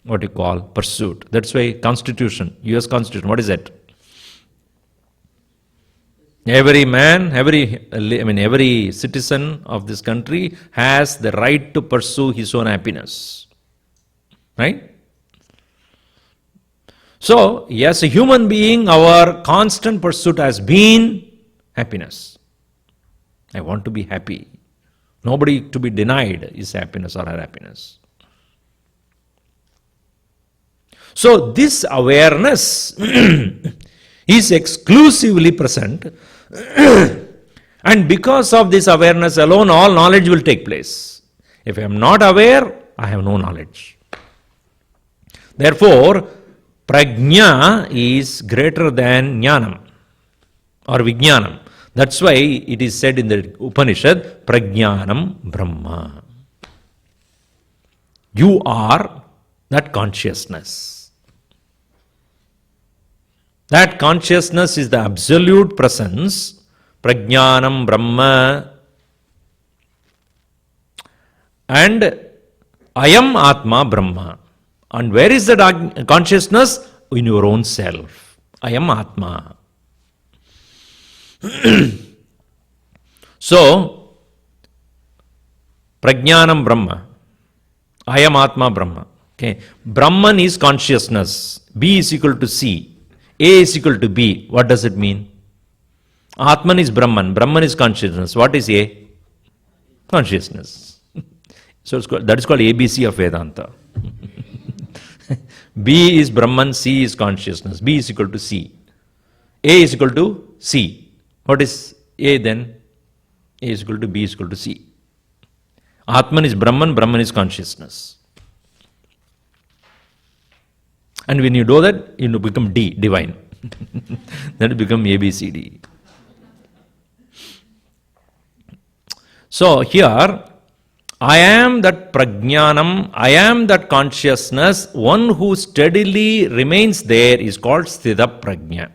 what you call, pursuit. That's why Constitution, US Constitution, what is that? Every man, every citizen of this country has the right to pursue his own happiness. Right? So, as a human being, our constant pursuit has been happiness. I want to be happy. Nobody to be denied is happiness or her happiness. So this awareness is exclusively present, and because of this awareness alone, all knowledge will take place. If I am not aware, I have no knowledge. Therefore, prajna is greater than jnanam or vijnanam. That's why it is said in the Upanishad, prajnanam brahma. You are that consciousness. That consciousness is the absolute presence, prajnanam brahma, and ayam atma brahma. And where is that consciousness? In your own self. Ayam atma. So, prajnanam brahma, ayam atma brahma. Okay. Brahman is consciousness. B is equal to C. A is equal to B. What does it mean? Atman is Brahman. Brahman is consciousness. What is A? Consciousness. So that is called ABC of Vedanta. B is Brahman, C is consciousness. B is equal to C. A is equal to C. What is A then? A is equal to B is equal to C. Atman is Brahman, Brahman is consciousness. And when you do that, you become D, divine. Then you become ABCD. So here, I am that prajnanam, I am that consciousness. One who steadily remains there is called sthita prajna.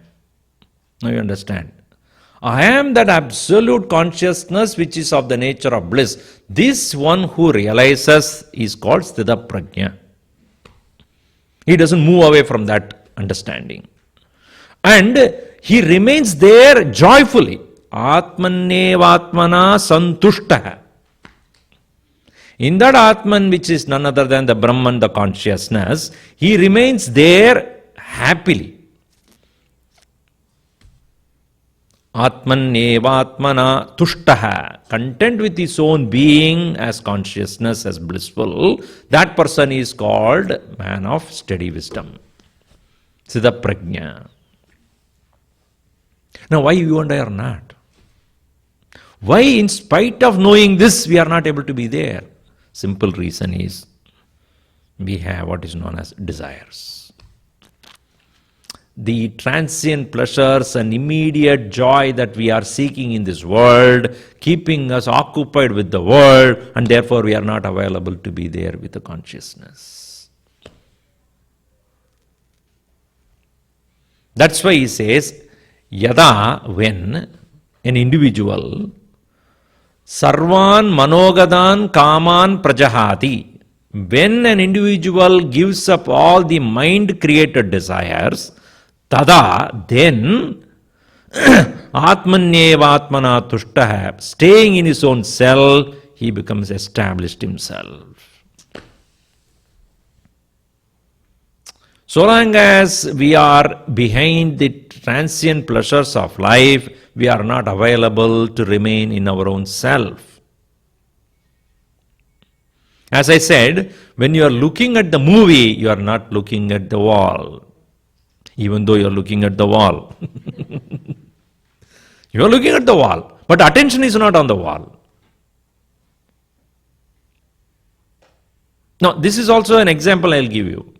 Now you understand. I am that absolute consciousness which is of the nature of bliss. This one who realizes is called sthita prajna. He doesn't move away from that understanding. And he remains there joyfully. Atmanevatmana santushtaha. In that Atman, which is none other than the Brahman, the consciousness, he remains there happily. Atmanevatmana tushtaha. Content with his own being as consciousness, as blissful. That person is called man of steady wisdom. Siddha prajna. Now why you and I are not? Why in spite of knowing this we are not able to be there? Simple reason is we have what is known as desires. the transient pleasures and immediate joy that we are seeking in this world, keeping us occupied with the world, and therefore we are not available to be there with the consciousness. That's why he says, Yada, when an individual Sarvan Manogadan Kaman Prajahati, when an individual gives up all the mind-created desires, Tada, then Atmanyevatmana Tushtaha, staying in his own self, he becomes established himself. So long as we are behind the transient pleasures of life, we are not available to remain in our own self. As I said, when you are looking at the movie, you are not looking at the wall. Even though you are looking at the wall. You are looking at the wall, but attention is not on the wall. Now, this is also an example I will give you.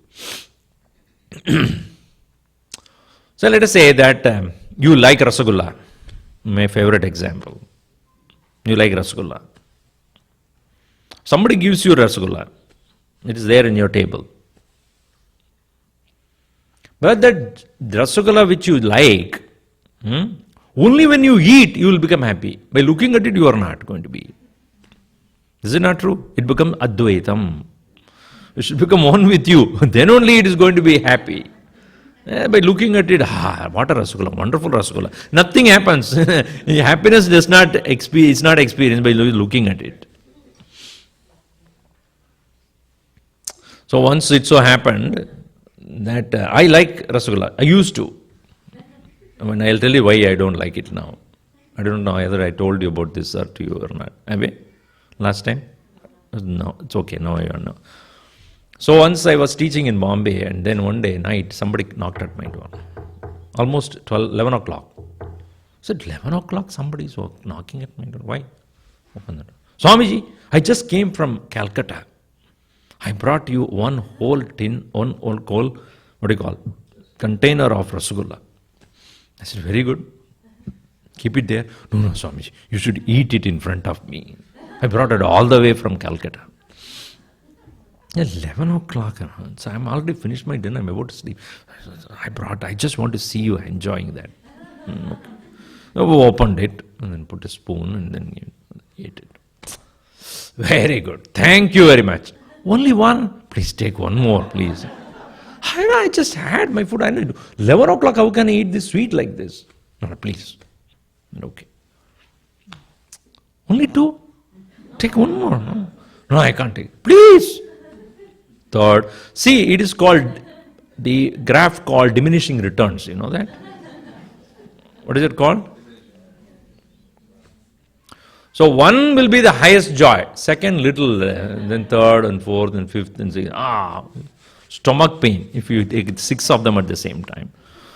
So let us say that you like Rasgulla, my favorite example. You like Rasgulla. Somebody gives you Rasgulla. It is there in your table. But that Rasgulla which you like, only when you eat you will become happy. By looking at it you are not going to be. Is it not true? It becomes Advaitam. It should become one with you. Then only it is going to be happy. By looking at it, what a Rasgulla, wonderful Rasgulla. Nothing happens. Happiness is not experienced by looking at it. So once it so happened that I like Rasgulla. I used to. I'll tell you why I don't like it now. I don't know whether I told you about this or to you or not. Have I? Last time? No, it's okay. Now I don't know. So once I was teaching in Bombay, and then one day night somebody knocked at my door. Almost 11 o'clock. I said, 11 o'clock somebody is knocking at my door. Why? Open the door. Swamiji, I just came from Calcutta. I brought you one whole container of Rasgulla. I said, very good. Keep it there. No, Swamiji, you should eat it in front of me. I brought it all the way from Calcutta. 11 o'clock. So I'm already finished my dinner. I'm about to sleep. I just want to see you enjoying that. Okay. So we opened it and then put a spoon and then you ate it. Very good. Thank you very much. Only one? Please take one more, please. I just had my food. I know. 11 o'clock, how can I eat this sweet like this? No, please. Okay. Only two? Take one more. No, I can't take. Please. Third. See, it is called, the graph called diminishing returns. You know that? What is it called? So one will be the highest joy, second little, then third and fourth and fifth and sixth. Stomach pain if you take 6 of them at the same time.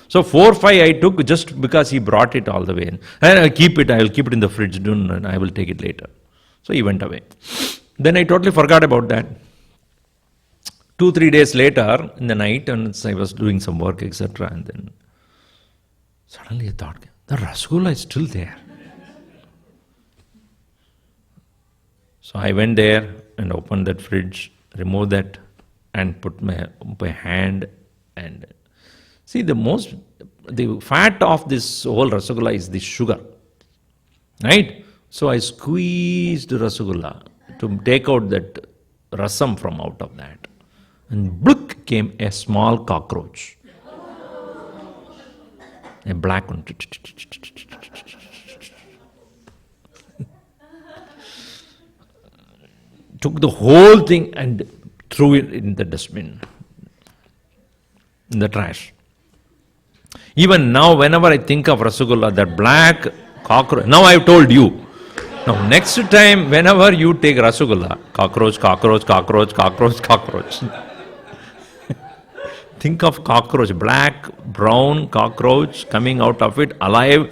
So 4, 5 I took just because he brought it all the way. And I will keep it in the fridge and I will take it later. So he went away. Then I totally forgot about that. 2-3 days later in the night, and I was doing some work, etc. And then suddenly I thought, the Rasgulla is still there. So I went there and opened that fridge, removed that and put my hand and see the fat of this whole Rasgulla is the sugar, right? So I squeezed Rasgulla to take out that rasam from out of that, and blook came a small cockroach, a black one. Took the whole thing and threw it in the dustbin, in the trash. Even now, whenever I think of Rasgulla, that black cockroach, now I have told you. Now, next time, whenever you take Rasgulla, cockroach, cockroach, cockroach, cockroach, cockroach. Think of cockroach, black, brown cockroach coming out of it, alive.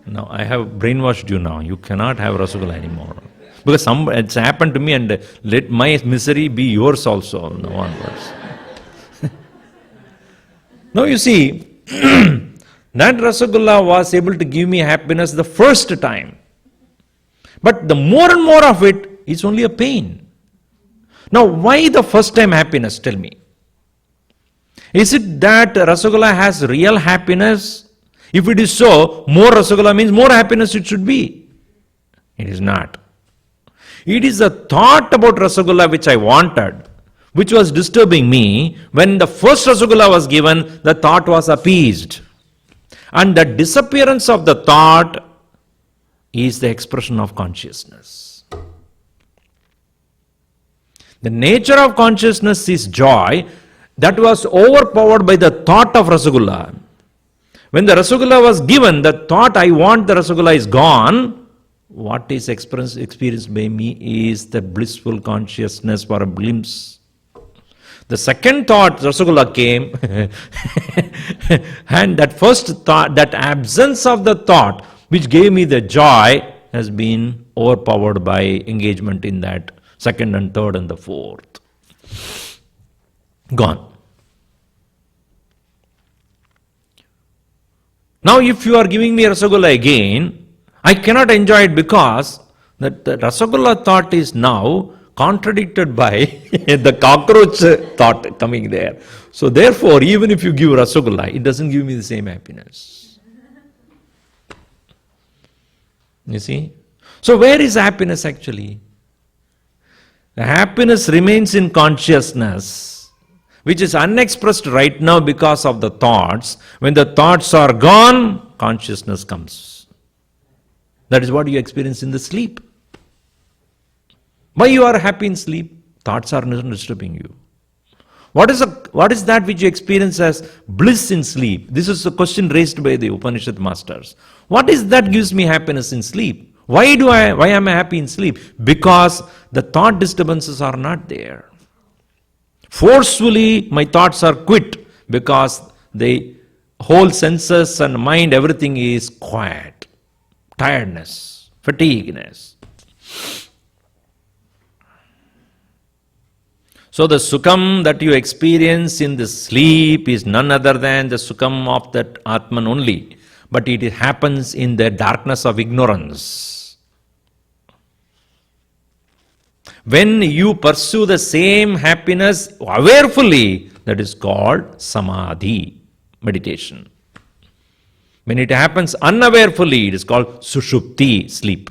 Now, I have brainwashed you now. You cannot have Rasgulla anymore. Because it's happened to me, and let my misery be yours also. No one worse. Now you see, that Rasagulla was able to give me happiness the first time. But the more and more of it is only a pain. Now why the first time happiness? Tell me. Is it that Rasagulla has real happiness? If it is so, more Rasagulla means more happiness it should be. It is not. It is the thought about Rasagulla which I wanted, which was disturbing me. When the first Rasagulla was given, the thought was appeased. And the disappearance of the thought is the expression of consciousness. The nature of consciousness is joy that was overpowered by the thought of Rasagulla. When the Rasagulla was given, the thought I want the Rasagulla is gone. What is experienced by me is the blissful consciousness for a glimpse. The second thought, Rasagulla came, and that first thought, that absence of the thought which gave me the joy has been overpowered by engagement in that second and third and the fourth. Gone. Now if you are giving me Rasagulla again, I cannot enjoy it because the Rasagulla thought is now contradicted by the cockroach thought coming there. So therefore, even if you give Rasagulla, it doesn't give me the same happiness. You see? So where is happiness actually? The happiness remains in consciousness, which is unexpressed right now because of the thoughts. When the thoughts are gone, consciousness comes. That is what you experience in the sleep. Why you are happy in sleep? Thoughts are not disturbing you. What is that which you experience as bliss in sleep? This is a question raised by the Upanishad masters. What is that gives me happiness in sleep? Why am I happy in sleep? Because the thought disturbances are not there. Forcefully my thoughts are quit because the whole senses and mind, everything is quiet. Tiredness, fatigueness. So the sukham that you experience in the sleep is none other than the sukham of that Atman only. But it happens in the darkness of ignorance. When you pursue the same happiness awarefully, that is called samadhi, meditation. When it happens unawarefully, it is called sushupti, sleep.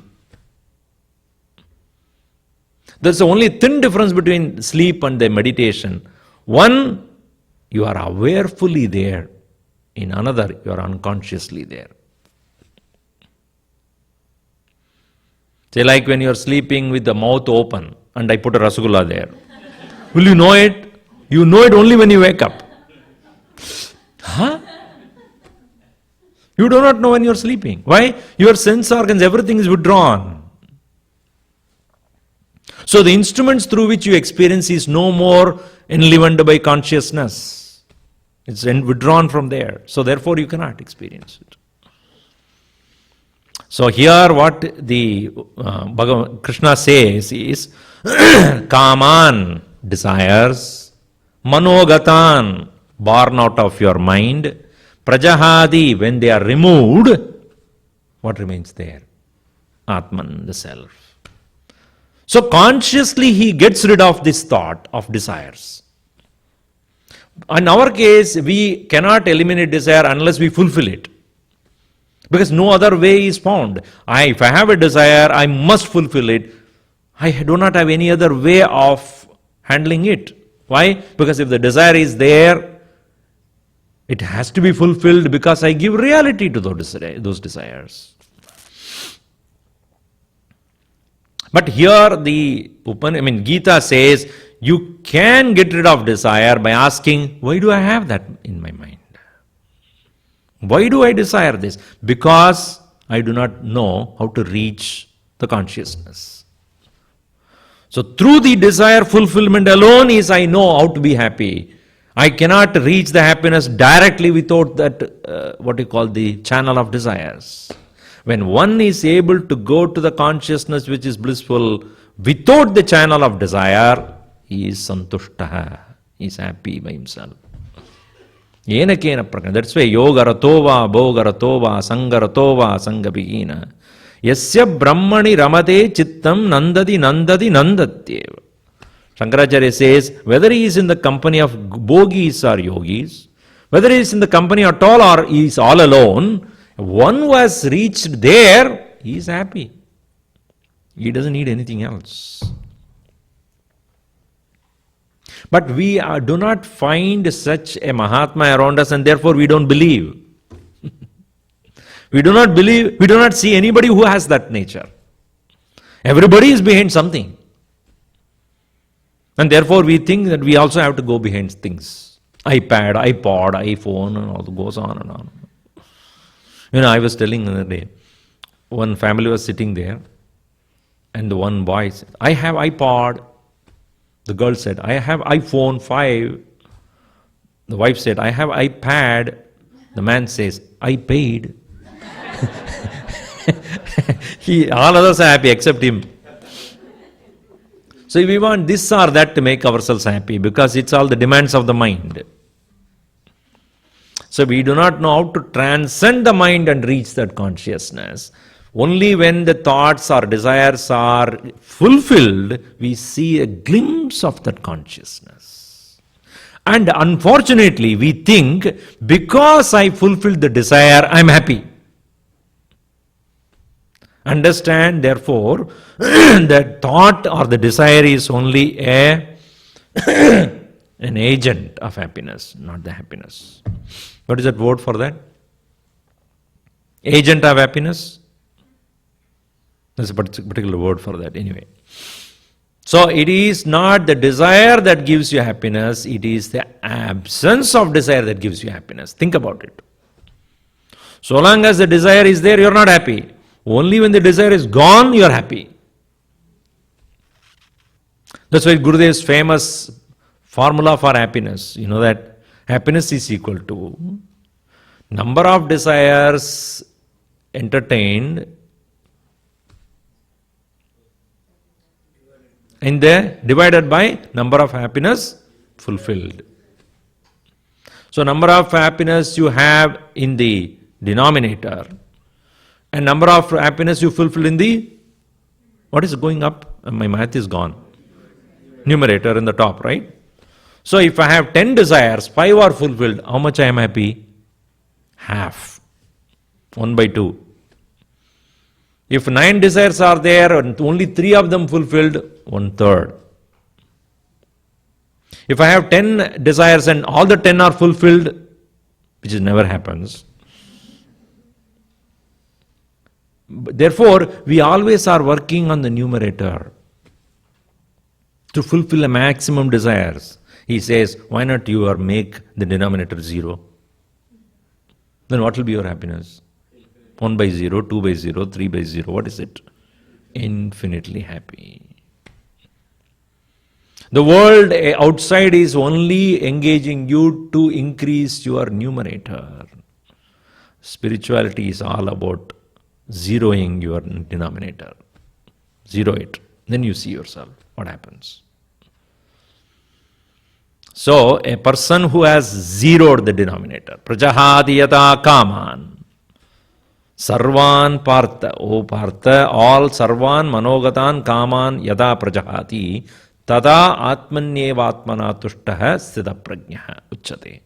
There's the only thin difference between sleep and the meditation. One, you are awarefully there. In another, you are unconsciously there. Say like when you are sleeping with the mouth open and I put a Rasagulla there. Will you know it? You know it only when you wake up. Huh? You do not know when you are sleeping. Why? Your sense organs, everything is withdrawn. So the instruments through which you experience is no more enlivened by consciousness. It's withdrawn from there. So therefore you cannot experience it. So here what the Krishna says is Kaman, desires, Manogatan, born out of your mind, Prajahadi, when they are removed, what remains there? Atman, the self. So consciously he gets rid of this thought of desires. In our case, we cannot eliminate desire unless we fulfill it. Because no other way is found. If I have a desire, I must fulfill it. I do not have any other way of handling it. Why? Because if the desire is there, it has to be fulfilled because I give reality to those desires. But here the Gita says you can get rid of desire by asking, why do I have that in my mind? Why do I desire this? Because I do not know how to reach the consciousness. So through the desire fulfillment alone is I know how to be happy. I cannot reach the happiness directly without that, what you call the channel of desires. When one is able to go to the consciousness which is blissful without the channel of desire, he is santushtaha, he is happy by himself. Yena kena prakana. That's why yoga ratova, bhoga ratova, sanga ratova, sanga bhigina. Yasya brahmani ramade chittam nandadi nandadi nandatyeva. Shankaracharya says, whether he is in the company of bhogis or yogis, whether he is in the company at all or he is all alone, one who has reached there, he is happy. He doesn't need anything else. But we do not find such a Mahatma around us, and therefore we don't believe. We do not believe, we do not see anybody who has that nature. Everybody is behind something. And therefore we think that we also have to go behind things. iPad, iPod, iPhone, and all goes on and on. I was telling the other day, one family was sitting there, and the one boy said, I have iPod. The girl said, I have iPhone 5. The wife said, I have iPad. The man says, I paid. All others are happy except him. So we want this or that to make ourselves happy because it's all the demands of the mind. So we do not know how to transcend the mind and reach that consciousness. Only when the thoughts or desires are fulfilled, we see a glimpse of that consciousness. And unfortunately, we think, because I fulfilled the desire, I am happy. Understand, therefore, that thought or the desire is only an agent of happiness, not the happiness. What is that word for that? Agent of happiness? There's a particular word for that anyway. So it is not the desire that gives you happiness, it is the absence of desire that gives you happiness. Think about it. So long as the desire is there, you are not happy. Only when the desire is gone, you are happy. That's why Gurudev's famous formula for happiness, you know that happiness is equal to number of desires entertained in the divided by number of happiness fulfilled. So number of happiness you have in the denominator and number of happiness you fulfill in the, what is going up? My math is gone. Numerator in the top, right? So if I have 10 desires, 5 are fulfilled, how much I am happy? Half. 1 by 2. If 9 desires are there and only 3 of them fulfilled, 1/3. If I have 10 desires and all the 10 are fulfilled, which never happens. Therefore, we always are working on the numerator to fulfill a maximum desires. He says, why not you make the denominator 0? Then what will be your happiness? 1 by 0, 2 by 0, 3 by 0. What is it? Infinitely happy. The world outside is only engaging you to increase your numerator. Spirituality is all about zeroing your denominator. Zero it. Then you see yourself. What happens? So, a person who has zeroed the denominator, prajahati yata kaman, sarvan partha, O partha, all sarvan manogatan kaman yada prajahati, tada atmanyevatmana tushtaha sthita prajnaha uchyate.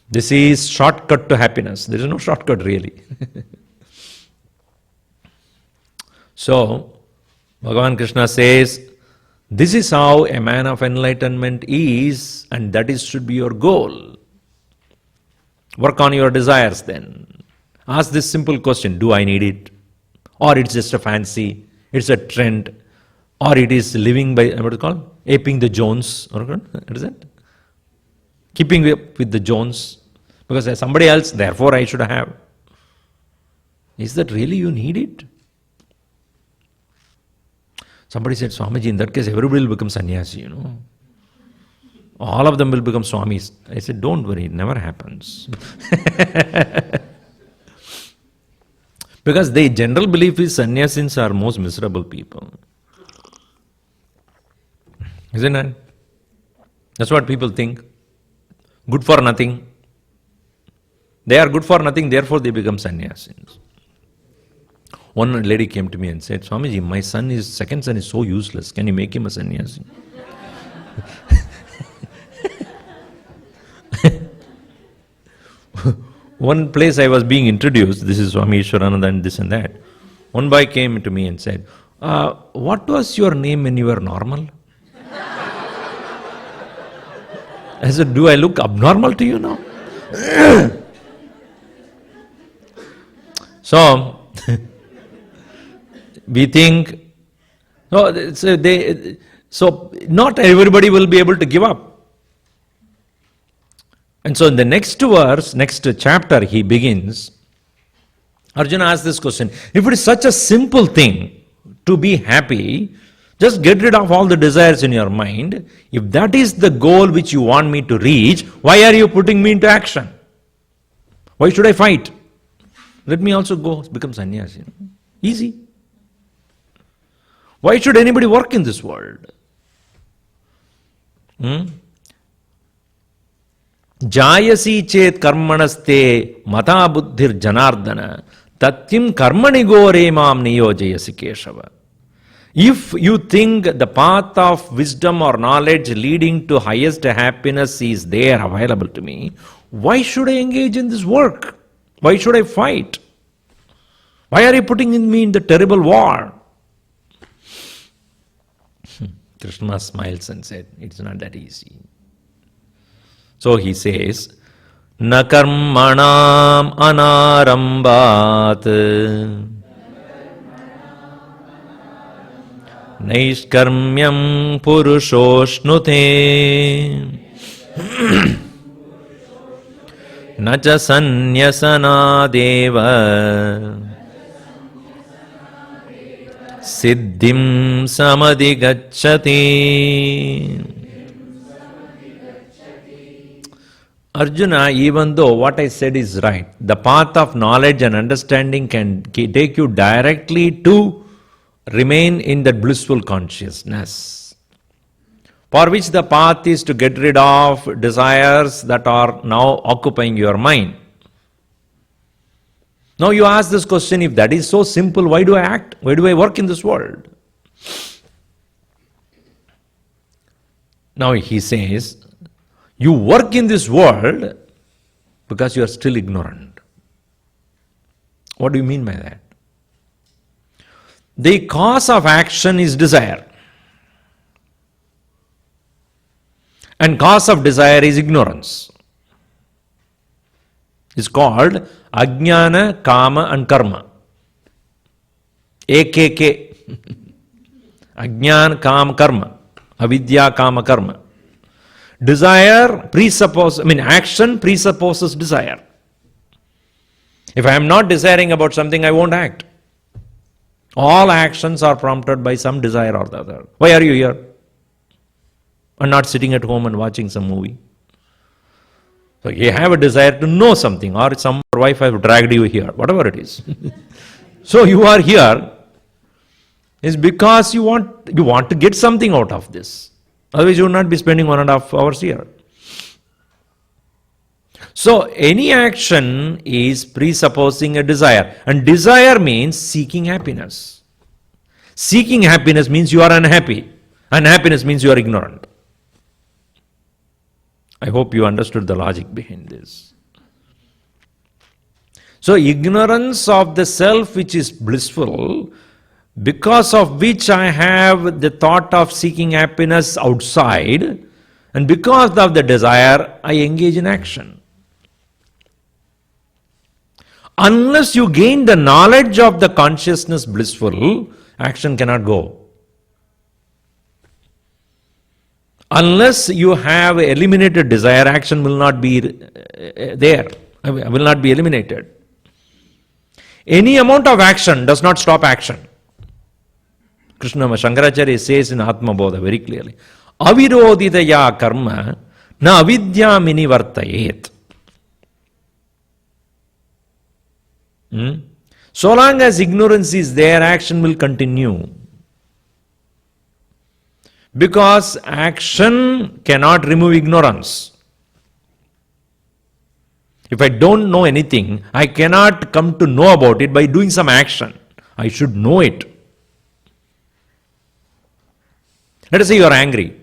This is shortcut to happiness. There is no shortcut really. So, Bhagavan Krishna says, this is how a man of enlightenment is, and that should be your goal. Work on your desires then. Ask this simple question, do I need it? Or it's just a fancy, it's a trend, or it is living by, what is it called? Aping the Jones, or what is it? Keeping up with the Jones, because there's somebody else, therefore I should have. Is that really you need it? Somebody said, Swamiji, in that case everybody will become sannyasi, you know. All of them will become swamis. I said, don't worry, it never happens. Because the general belief is sannyasins are most miserable people. Isn't it? That's what people think. good for nothing. They are good for nothing, therefore they become sannyasis. One lady came to me and said, Swamiji, my second son is so useless. Can you make him a sannyasi? One place I was being introduced, this is Swami Ishwarananda and this and that. One boy came to me and said, what was your name when you were normal? I said, do I look abnormal to you now? So, we think, so not everybody will be able to give up. And so in the next verse, next chapter, he begins, Arjuna asks this question, if it is such a simple thing to be happy, just get rid of all the desires in your mind. If that is the goal which you want me to reach, why are you putting me into action? Why should I fight? Let me also go become sannyasi. Easy. Why should anybody work in this world? Jayasi chet karmanaste mata buddhir janardana tatyam karmani gore mam niyojayasi keshava. If you think the path of wisdom or knowledge leading to highest happiness is there available to me, why should I engage in this work? Why should I fight? Why are you putting me in the terrible war? Krishna smiles and said, it's not that easy. So he says, Na karmanam anarambat naishkarmyam purushoshnute nacha sanyasana deva siddhim samadhigacchati. Arjuna, even though what I said is right, the path of knowledge and understanding can take you directly to remain in that blissful consciousness, for which the path is to get rid of desires that are now occupying your mind. Now you ask this question, if that is so simple, why do I act? Why do I work in this world? Now he says, you work in this world because you are still ignorant. What do you mean by that? The cause of action is desire. And cause of desire is ignorance. It's called Ajnana, Kama and Karma. AKK. Ajnana, Kama, Karma. Avidya, Kama, Karma. Desire action presupposes desire. If I am not desiring about something, I won't act. All actions are prompted by some desire or the other. Why are you here? And not sitting at home and watching some movie. So you have a desire to know something, or some wife has dragged you here, whatever it is. So you are here is because you want to get something out of this. Otherwise you will not be spending 1.5 hours here. So any action is presupposing a desire. And desire means seeking happiness. Seeking happiness means you are unhappy. Unhappiness means you are ignorant. I hope you understood the logic behind this. So ignorance of the self which is blissful, because of which I have the thought of seeking happiness outside, and because of the desire, I engage in action. Unless you gain the knowledge of the consciousness blissful, action cannot go. Unless you have eliminated desire, action will not be there, will not be eliminated. Any amount of action does not stop action. Krishna Shankaracharya says in Atma Bodha very clearly, Avirodhitaya karma na avidyamini vartayet. So long as ignorance is there, action will continue. Because action cannot remove ignorance. If I don't know anything, I cannot come to know about it by doing some action. I should know it. Let us say you are angry.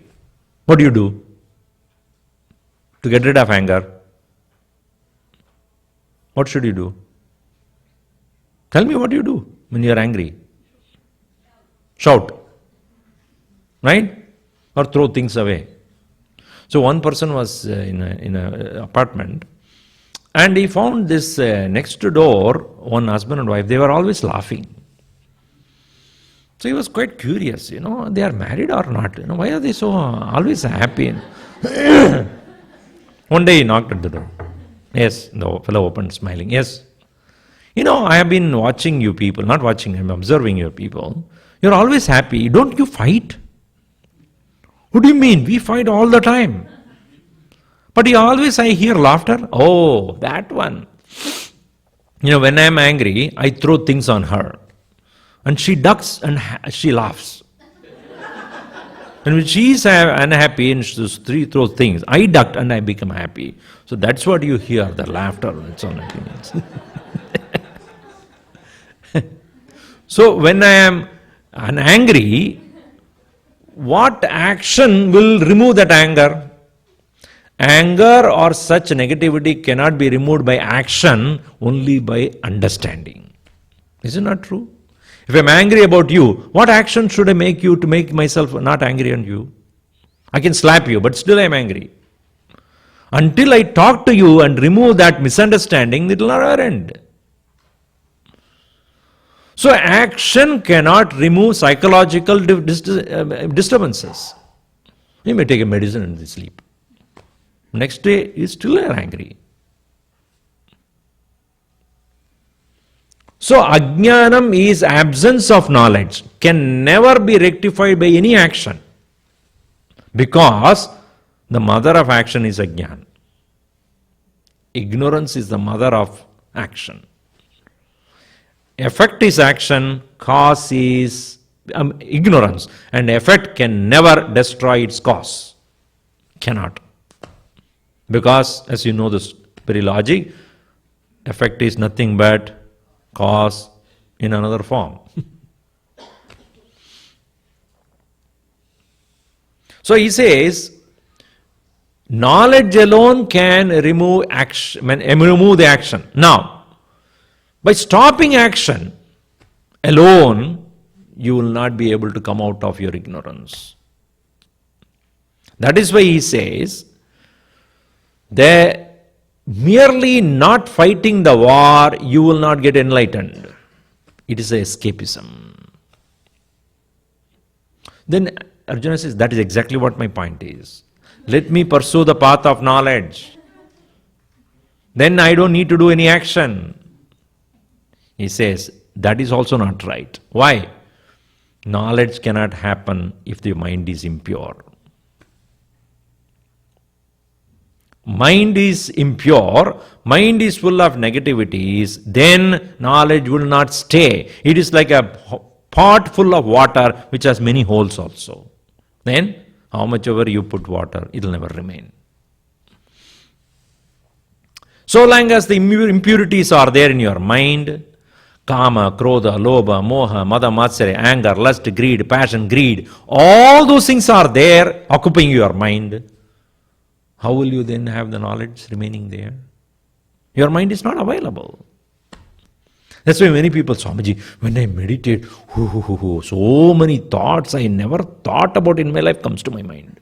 What do you do to get rid of anger? What should you do? Tell me what you do when you are angry. Shout. Right? Or throw things away. So one person was in an apartment, and he found this next door, one husband and wife, they were always laughing. So he was quite curious, they are married or not? Why are they so always happy? One day he knocked at the door. Yes, the fellow opened smiling. Yes. I have been watching you people, not watching, I'm observing your people. You're always happy. Don't you fight? What do you mean? We fight all the time. But I hear laughter. Oh, that one. When I'm angry, I throw things on her. And she ducks and she laughs. And when she is unhappy and she throws things, I ducked and I become happy. So that's what you hear, the laughter. That's all it means. So when I am angry, what action will remove that anger? Anger or such negativity cannot be removed by action, only by understanding. Is it not true? If I'm angry about you, what action should I make you to make myself not angry on you? I can slap you, but still I'm angry. Until I talk to you and remove that misunderstanding, it will never end. So action cannot remove psychological disturbances. You may take a medicine and sleep. Next day, you still are angry. So ajnanam is absence of knowledge, can never be rectified by any action. Because the mother of action is ajnana. Ignorance is the mother of action. Effect is action, cause is ignorance, and effect can never destroy its cause. Cannot. Because, as you know this very logic, effect is nothing but cause in another form. So he says, knowledge alone can remove the action. Now, by stopping action alone, you will not be able to come out of your ignorance. That is why he says, merely not fighting the war, you will not get enlightened. It is escapism. Then Arjuna says, that is exactly what my point is. Let me pursue the path of knowledge. Then I don't need to do any action. He says, that is also not right. Why? Knowledge cannot happen if the mind is impure. Mind is impure, mind is full of negativities, then knowledge will not stay. It is like a pot full of water which has many holes also. Then, how much ever you put water, it will never remain. So long as the impurities are there in your mind, kama, krodha, lobha, moha, mada, matsarya, anger, lust, greed, passion, greed, all those things are there occupying your mind. How will you then have the knowledge remaining there? Your mind is not available. That's why many people, Swamiji, when I meditate, so many thoughts I never thought about in my life comes to my mind.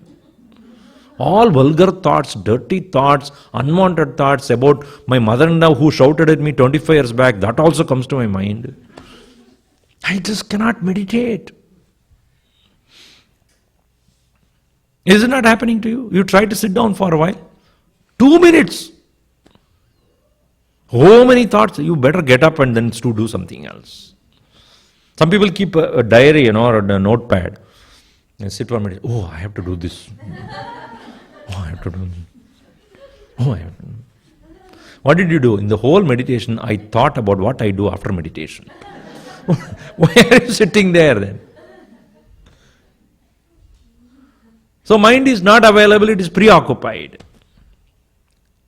All vulgar thoughts, dirty thoughts, unwanted thoughts about my mother-in-law who shouted at me 25 years back, that also comes to my mind. I just cannot meditate. Is it not happening to you? You try to sit down for a while. 2 minutes. So many thoughts. You better get up and then do something else. Some people keep a diary, or a notepad. And sit for a minute. Oh, I have to do this. Oh, I have to do this. Oh, I have to do this. What did you do? In the whole meditation, I thought about what I do after meditation. Why are you sitting there then? So mind is not available, it is preoccupied.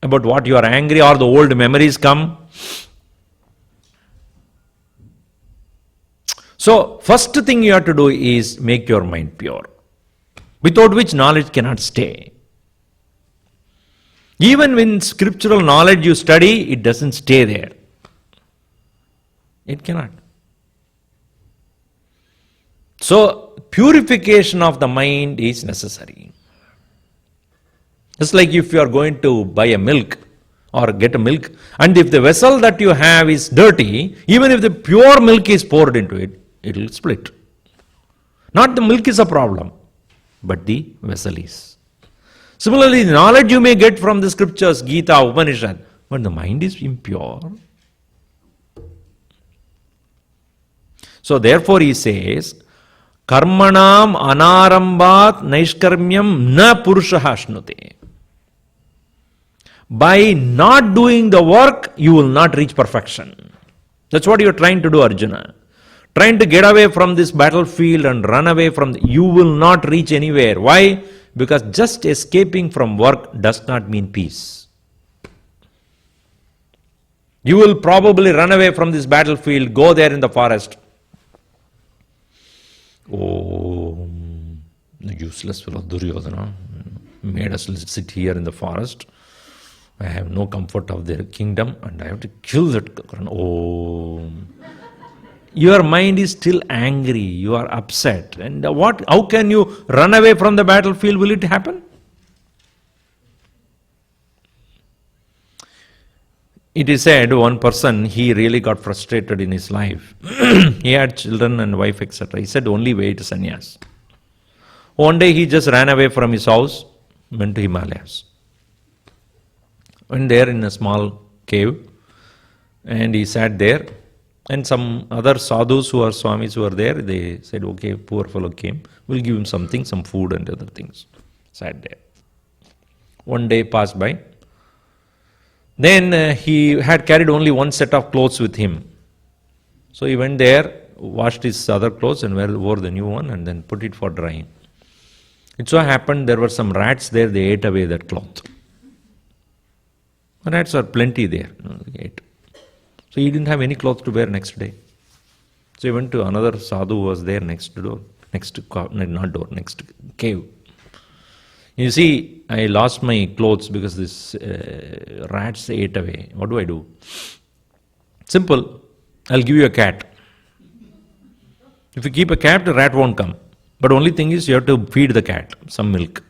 about what you are angry or the old memories come. So, first thing you have to do is make your mind pure, without which knowledge cannot stay. Even when scriptural knowledge you study, it doesn't stay there. It cannot. So, purification of the mind is necessary. It's like if you are going to buy a milk or get a milk, and if the vessel that you have is dirty, even if the pure milk is poured into it, it will split. Not the milk is a problem, but the vessel is. Similarly, the knowledge you may get from the scriptures, Gita, Upanishad, but the mind is impure. So therefore he says, Karmanam anarambat naishkarmyam na purushaha ashnute. By not doing the work, you will not reach perfection. That's what you are trying to do, Arjuna. Trying to get away from this battlefield and run away from, you will not reach anywhere. Why? Because just escaping from work does not mean peace. You will probably run away from this battlefield, go there in the forest. Oh, the useless fellow Duryodhana made us sit here in the forest. I have no comfort of their kingdom and I have to kill that. Oh, your mind is still angry, you are upset. And how can you run away from the battlefield? Will it happen? It is said one person, he really got frustrated in his life. He had children and wife, etc. He said only way to sannyas. One day he just ran away from his house, went to Himalayas. Went there in a small cave and he sat there. And some other sadhus who are swamis who were there, they said, okay, poor fellow came, we'll give him something, some food and other things. Sat there. One day passed by. Then he had carried only one set of clothes with him. So he went there, washed his other clothes and wore the new one and then put it for drying. It so happened there were some rats there, they ate away that cloth. Rats are plenty there. They ate. So he didn't have any clothes to wear next day. So he went to another sadhu who was there next cave. You see, I lost my clothes because this rats ate away. What do I do? Simple. I'll give you a cat. If you keep a cat, the rat won't come. But only thing is you have to feed the cat some milk.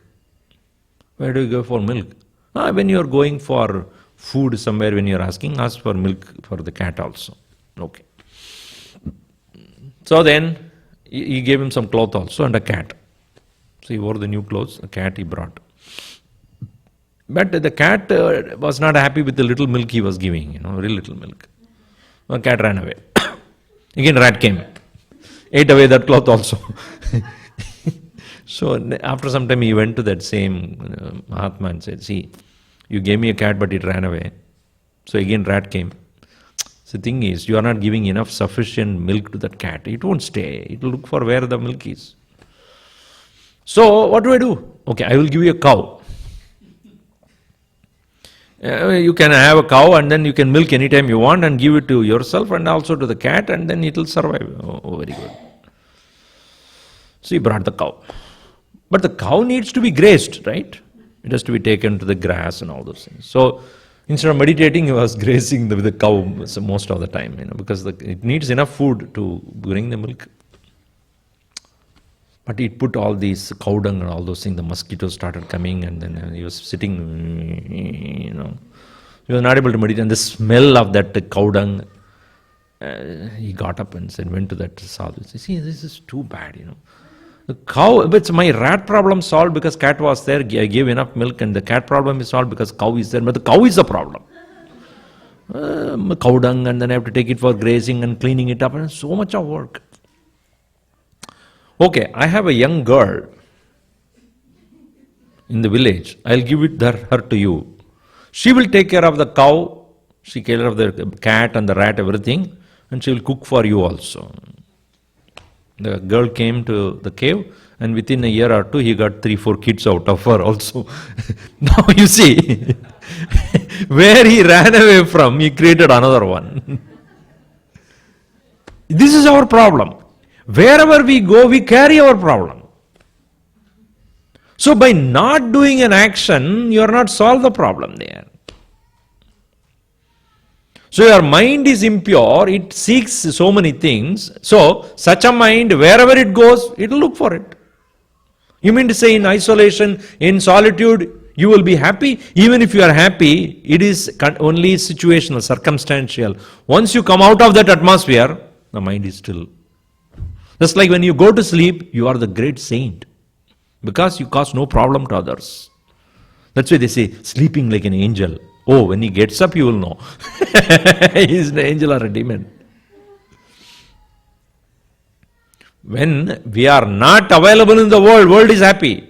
Where do you go for milk? When you are going for food somewhere, when you are asking, ask for milk for the cat also. Okay. So then he gave him some cloth also and a cat. So he wore the new clothes, a cat he brought. But the cat was not happy with the little milk he was giving, very little milk. The cat ran away. Again rat came, ate away that cloth also. So after some time he went to that same Mahatma and said, see, you gave me a cat but it ran away. So again rat came. So the thing is, you are not giving enough sufficient milk to that cat. It won't stay. It will look for where the milk is. So what do I do? Okay, I will give you a cow. You can have a cow and then you can milk anytime you want and give it to yourself and also to the cat and then it will survive. Oh, very good. So he brought the cow. But the cow needs to be grazed, right? It has to be taken to the grass and all those things. So instead of meditating, he was grazing with the cow most of the time, because it needs enough food to bring the milk. But he put all these cow dung and all those things, the mosquitoes started coming and then he was sitting, He was not able to meditate. And the smell of that cow dung, he got up and went to that sadhu. He said, see, this is too bad, The cow, it's my rat problem solved because cat was there, I gave enough milk, and the cat problem is solved because cow is there, but the cow is the problem. Cow dung, and then I have to take it for grazing and cleaning it up, and so much of work. Okay, I have a young girl in the village. I'll give her to you. She will take care of the cow, she take care of the cat and the rat, everything, and she will cook for you also. The girl came to the cave and within a year or two he got 3-4 kids out of her also. Now you see, where he ran away from, he created another one. This is our problem. Wherever we go, we carry our problem. So by not doing an action, you are not solved the problem there. So your mind is impure, it seeks so many things. So such a mind, wherever it goes, it will look for it. You mean to say in isolation, in solitude, you will be happy? Even if you are happy, it is only situational, circumstantial. Once you come out of that atmosphere, the mind is still. Just like when you go to sleep, you are the great saint. Because you cause no problem to others. That's why they say, sleeping like an angel. Oh, when he gets up, you will know. He is an angel or a demon. When we are not available in the world is happy.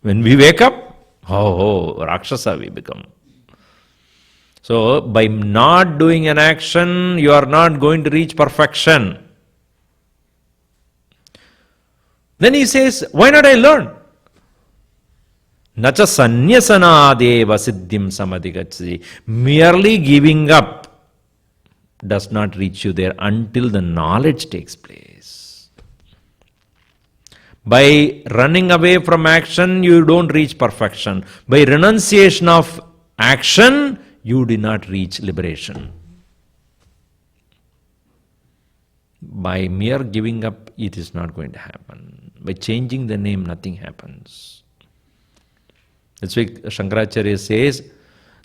When we wake up, Rakshasa we become. So, by not doing an action, you are not going to reach perfection. Then he says, why not I learn? Nacha sanyasanadeva siddhim samadhigacchati. Merely giving up does not reach you there until the knowledge takes place. By running away from action, you don't reach perfection. By renunciation of action, you did not reach liberation. By mere giving up, it is not going to happen. By changing the name, nothing happens. That's why Shankaracharya says,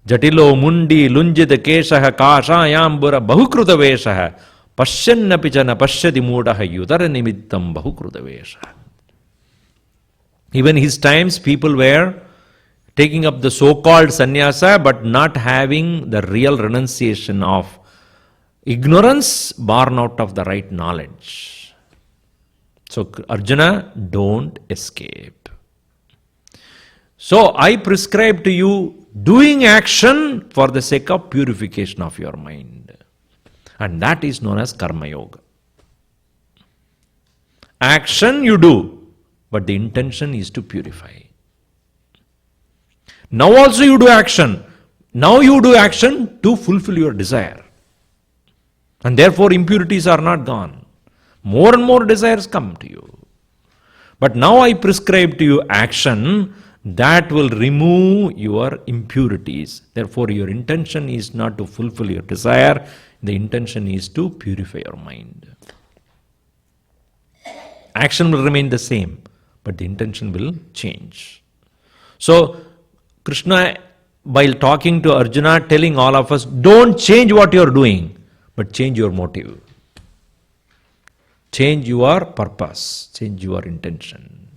Jatilo mundi lunjita keshaha kashayambura bahukruta veshaha pashyannapi jana pashyati moodaha yudara nimittam bahukruta veshaha. Even his times, people were taking up the so-called sannyasa, but not having the real renunciation of ignorance born out of the right knowledge. So, Arjuna, don't escape. So, I prescribe to you doing action for the sake of purification of your mind. And that is known as Karma Yoga. Action you do, but the intention is to purify. Now also you do action. Now you do action to fulfill your desire. And therefore impurities are not gone. More and more desires come to you. But now I prescribe to you action that will remove your impurities. Therefore your intention is not to fulfill your desire. The intention is to purify your mind. Action will remain the same, but the intention will change. So Krishna, while talking to Arjuna, telling all of us, don't change what you are doing, but change your motive. Change your purpose. Change your intention.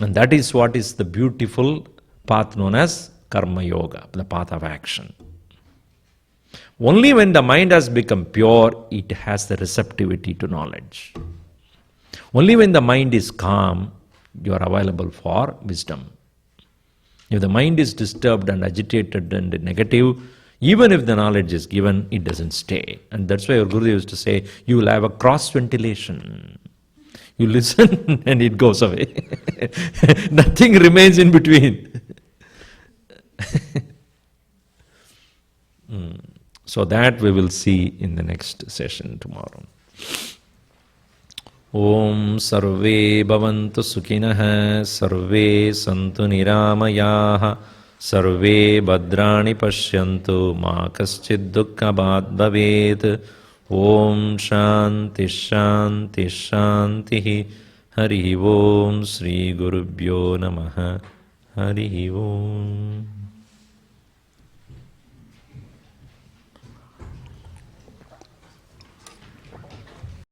And that is what is the beautiful path known as Karma Yoga, the path of action. Only when the mind has become pure, it has the receptivity to knowledge. Only when the mind is calm, you are available for wisdom. If the mind is disturbed and agitated and negative, even if the knowledge is given, it doesn't stay. And that's why our Guru used to say, you will have a cross ventilation. You listen and it goes away. Nothing remains in between. So that we will see in the next session tomorrow. Om sarve bhavantu sukhinah, sarve santu niramayaha, sarve bhadrani pashyantu, ma kaschid dukkhabhat bhavet. Om shanti shanti shanti. Hari Om Sri Gurubhyo Namaha. Hari Om.